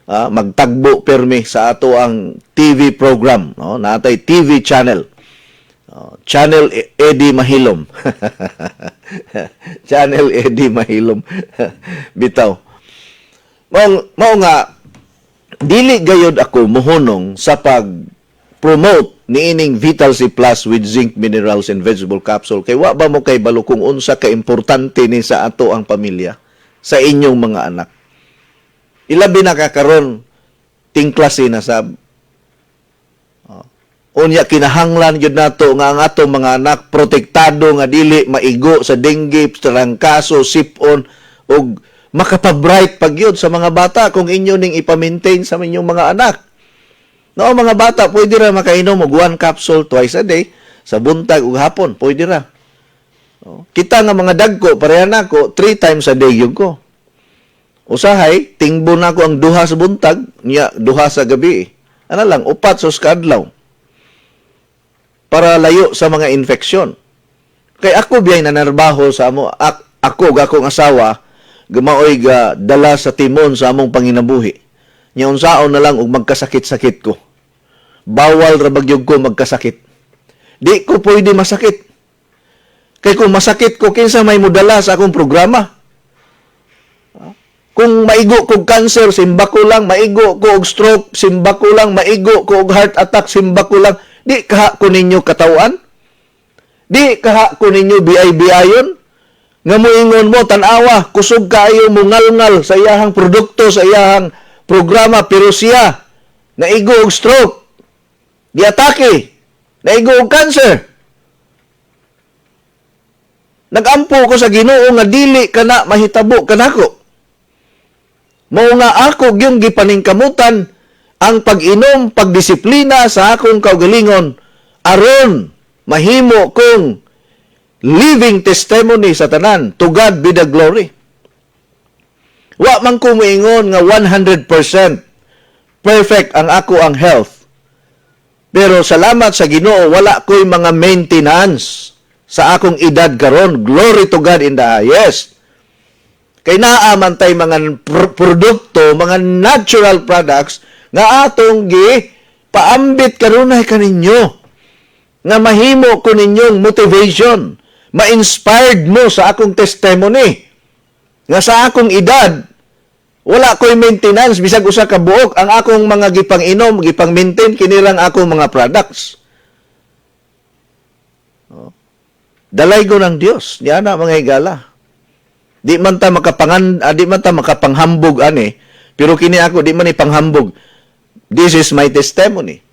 magtagbo permi sa ato ang TV program, no? Natay TV channel. Channel Eddie Mahilom. Channel Eddie Mahilom. Bitaw. Mao nga dili gayud ako mohonong sa pag-promote niining Vital C Plus with zinc minerals and vegetable capsule kay wa ba mo kay balo kung unsa ka importante ni sa ato ang pamilya, sa inyong mga anak. Ilabi na kakaron tingklase na sab. Unya kinahanglan gyud nato nga ang atong mga anak protektado nga dili maigo sa dengue, trangkaso, sipon ug makapabright pagyud sa mga bata kung inyo ning ipa-maintain sa inyong mga anak. No, mga bata pwede ra makainom og 1 capsule twice a day, sa buntag ug hapon pwede ra. Kita nga mga dagko pareha nako 3 times a day yun ko. Usahay, tingbo na ko ang duha sa buntag, niya duha sa gabi. Ano lang, 4 sos kadlaw. Para layo sa mga infeksyon. Kay ako biyay nanarbaho sa amo, ako gakong asawa, gumaoy ga dala sa timon sa among panginabuhi. Nya unsaon na lang og magkasakit-sakit ko. Bawal ra bagyog ko magkasakit. Di ko pwede masakit. Kay kung masakit ko, kinsa may mudala sa akong programa. Kung maigo kog cancer, simba ko lang. Maigo ko og stroke, simba ko lang. Maigo ko og heart attack, simba ko lang. Di kaha ko ninyo katawan? Di kaha ko ninyo biay-biayon? Nga moingon mo, tanawa, kusog kayo mo ngal-ngal sa iyahang produkto, sa iyahang programa, pero siya, naigo og stroke, diatake, naigo og cancer. Nagampo ko sa Ginoo nga dili kana mahitabo kanako. Mao nga ako gyung gipaningkamutan ang pag-inom, pagdisiplina sa akong kaugalingon aron mahimo kong living testimony sa tanan. To God be the glory. Wa man ko moingon nga 100% perfect ang ako ang health. Pero salamat sa Ginoo wala ko'y mga maintenance sa akong edad karon. Glory to God in the highest. Kay naa man tay mga produkto, mga natural products nga atong gi paambit kanunay kaninyo nga mahimo ko ninyong motivation, ma-inspired mo sa akong testimony nga sa akong edad wala ko'y maintenance bisag usa ka buok ang akong mga gipang-inom, gipang-maintain kinilang akong mga products. Dalay ko ng Dios, niya na mga higala. Di man ta makapanghambog ani, pero kini ako di man ipanghambog. This is my testimony.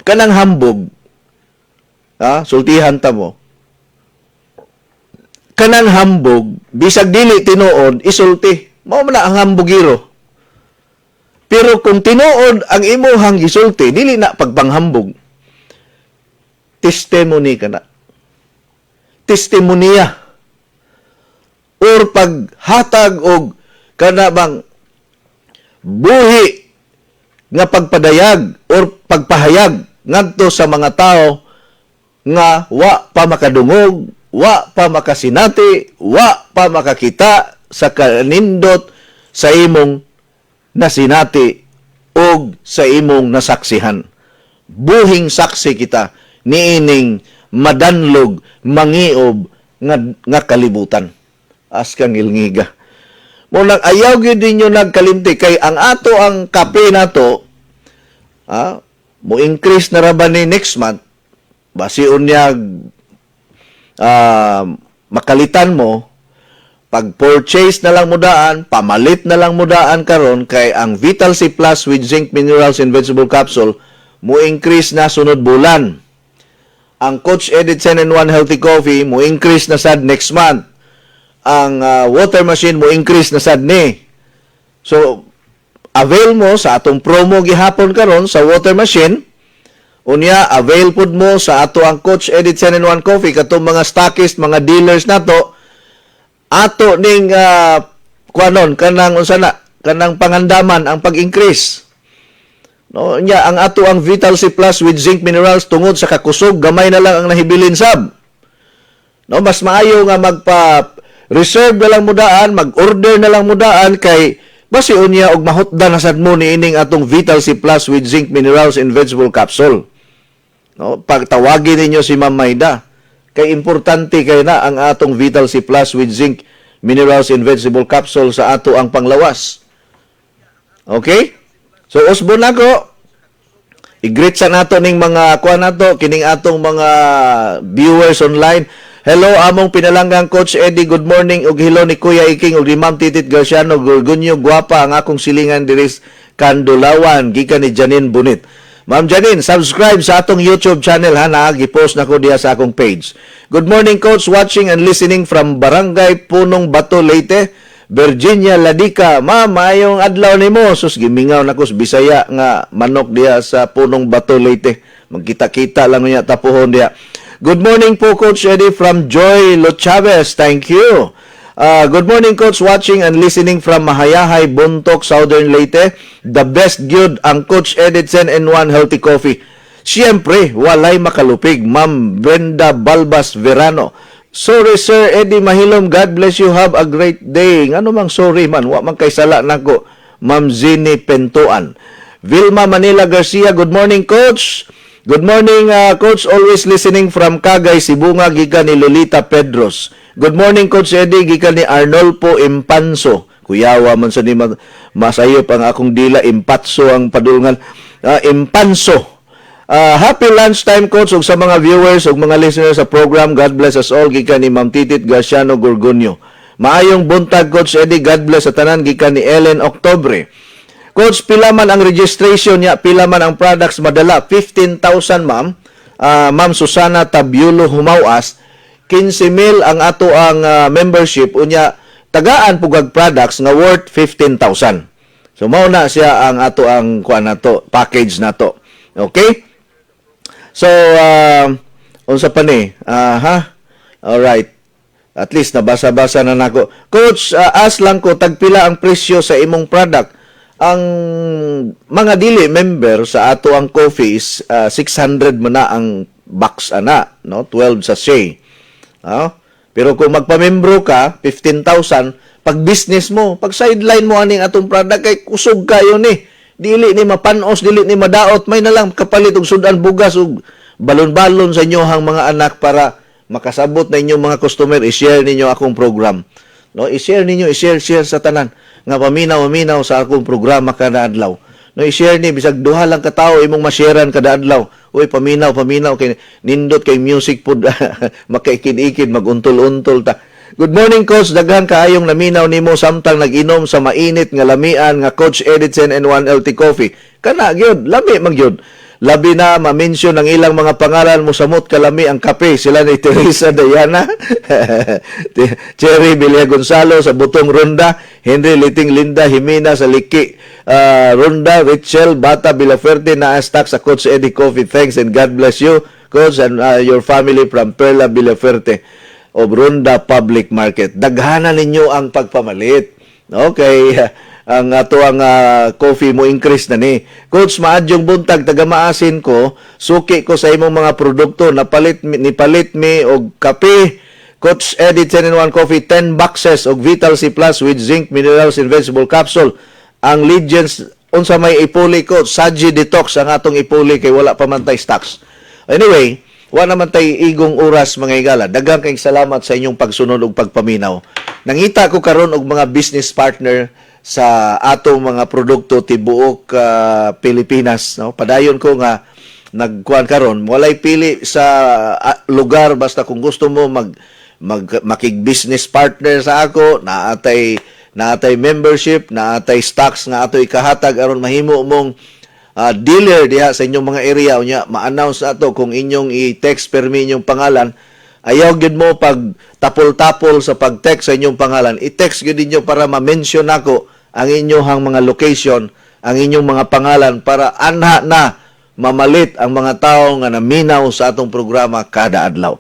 Kanang hambog, sultihan ta mo. Kanang hambog, bisag dili tinuod, isulti. Mao man na ang hambugiro. Pero kung tinuod ang imuhang gisulti, dili na pagpanghambog. Testimony ka na. Testimonya. Or paghatag og kana bang buhi nga pagpadayag or pagpahayag ngadto sa mga tao nga wa pa makadungog, wa pa makasinati, wa pa makakita sa kanindot sa imong nasinati o sa imong nasaksihan. Buhing saksi kita niining madanlog, mangiob nga kalibutan. Askang ilngiga. Munang ayaw gyud ninyo nagkalimti kay ang ato ang kape nato mo increase na ra ba ni next month basi unya makalitan mo pag-purchase na lang mo daan, pamalit na lang mo daan karon kay ang Vital C Plus with zinc minerals and vegetable capsule mo increase na sunod bulan. Ang Coach Edit 10-in-1 Healthy Coffee mo increase na sad next month. Ang water machine mo increase na sad ni. So avail mo sa atong promo gihapon karon sa water machine. Unya avail pud mo sa ato ang Coach Edit 10-in-1 Coffee katong mga stockist, mga dealers nato ato ning kuanon kanang unsa na kanang pangandaman ang pag-increase. No, nya ang ato ang Vital C Plus with zinc minerals tungod sa kakusog gamay na lang ang nahibilin sab. No, mas maayo nga magpa-reserve na lang mo daan, mag-order na lang mo daan kay basi unya og mahutdan na sad mo niining atong Vital C Plus with zinc minerals and vegetable capsule. No, pagtawagin ninyo si Ma'am Maida kay importante kay na ang atong Vital C Plus with zinc minerals and vegetable capsule sa ato ang panglawas. Okay? So usbon nako. I-greet sa nato ning mga kuan nato kining atong mga viewers online. Hello among pinalanggang Coach Eddie, good morning ug hello ni Kuya Iking ug ni Ma'am Titit Garciano Gorgonyo, guwapa ang akong silingan diris Kandulawan gikan ni Janine Bunit. Ma'am Janine, subscribe sa atong YouTube channel ha na gi-post nako diha sa akong page. Good morning Coach, watching and listening from Barangay Punong Bato, Leyte, Virginia Ladica. Ma'am, mayong adlaw nimo. Sus gimingaw nako sa Bisaya nga manok diha sa Punong Bato, Leyte. Magkita-kita lang niya tapuhon diha. Good morning po Coach Eddie from Joy Lo Chavez. Thank you. Good morning Coach, watching and listening from Mahayahay, Buntok, Southern Leyte. The best good ang Coach Eddie 10-in-1 Healthy Coffee. Siyempre, walay makalupig. Ma'am Brenda Balbas Verano. Sorry Sir Eddie Mahilom, God bless you, have a great day. Ano mang sorry man, wa man kay sala nako. Ma'am Zini Pentuan. Vilma Manila Garcia, good morning Coach. Good morning Coach, always listening from Cagay, Sibunga, gikan ni Lolita Pedros. Good morning Coach Eddie, gikan ni Arnolfo Impanso. Kuyawa man sa ni masayop ang akong dila, Impatso ang padulngan. Impanso. Happy lunchtime Coach ug sa mga viewers ug mga listeners sa program. God bless us all gikan ni Ma'am Titit Garciano Gorgonyo. Maayong buntag Coach Eddie, God bless sa tanan gikan ni Ellen Octobre. Coach, pila man ang registration niya, pila man ang products madala? 15,000 ma'am. Ma'am Susana Tabiulo Humawas, 15,000 ang ato ang membership unya tagaan pugag products nga worth 15,000. So mao na siya ang ato ang kuan nato, package nato. Okay? So unsa pa ni? All right. At least nabasa-basa na nako. Coach, ask lang ko tagpila ang presyo sa imong product. Ang mga dili member sa ato ang coffee is 600 man na ang box ana, no? 12 sachet. Pero kung magpamembro ka, 15,000, pag business mo, pag sideline mo aning atong product, kay kusog kayo ni. Dili ni mapanos, dili ni madaot, may nalang kapalit og sudan bugas ug balon-balon sa inyohang mga anak para makasabot na inyong mga customer, i-share ninyo akong program. No, i-share ninyo, i-share sa tanan nga paminaw sa akong programa kada adlaw. No, i-share ni bisag duha lang ka tawo imong ma-sharean kada adlaw. Uy, paminaw kay nindot kay music pod makaikid-ikid maguntol-untol ta. Good morning, Coach. Daghan kaayong naminaw nimo samtang nag-inom sa mainit nga lamian nga Coach Edison and 1LT Coffee. Kana gyud, lami man gyud. Labi na ma-mention ang ilang mga pangalan mo samot kalami ang kape. Sila ni Teresa Diana, Cherry Bilia Gonzalo sa Butong Ronda, Henry Liting Linda Jimena sa Liki Ronda, Richel Bata Bilaferte na astak sa Coach Eddie Coffee. Thanks and God bless you, Coach, and your family from Perla Bilaferte of Ronda Public Market. Daghanan ninyo ang pagpamalit. Okay, ang ato ang coffee mo increase na ni. Coach, maadyong buntag taga-maasin ko, suki ko sa imong mga produkto, palit mi og kape. Coach Eddie 10-in-1 Coffee, 10 boxes og Vital C Plus with zinc, minerals, and vegetable capsule. Ang Legends, unsa may ipuli ko, Saji Detox ang atong ipuli kay wala pa man tay stocks. Anyway, wala naman tay igong oras mga igala. Daghang kayong salamat sa inyong pagsunod ug pagpaminaw. Nangita ko karon og mga business partner sa atong mga produkto tibuok Pilipinas, no? Padayon ko nga nagkuan karon, walay pili sa lugar basta kung gusto mo makig-business partner sa ako, naatay membership, naatay stocks nga ato ikahatag aron mahimo mong dealer diha sa inyong mga area unya ma-announce ato kung inyong i-text permi inyong pangalan. Ayaw gid mo pag tapol-tapol sa pag-text sa inyong pangalan, i-text gid ninyo para ma-mention ako ang inyong mga location, ang inyong mga pangalan para anha na mamalit ang mga tao nga naminaw sa atong programa kada adlaw.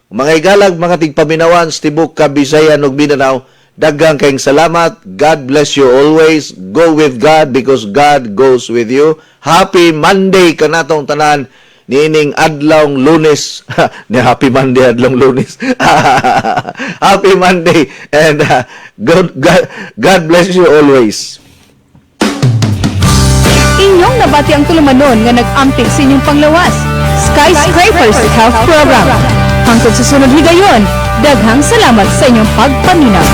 Mga igalag, mga tigpaminawan, Tibok, Kabisayan ug Mindanao, daghang kayong salamat. God bless you always. Go with God because God goes with you. Happy Monday kanatong tanan niining adlawng Lunes. Ni Happy Monday adlawng Lunes. Happy Monday and God bless you always. Inyong nabati ang tulumanon nga nag-amping sa inyong panglawas. Skyscrapers Health Program. Hangtod sa sunod higayon, daghang salamat sa inyong pagpaminaw.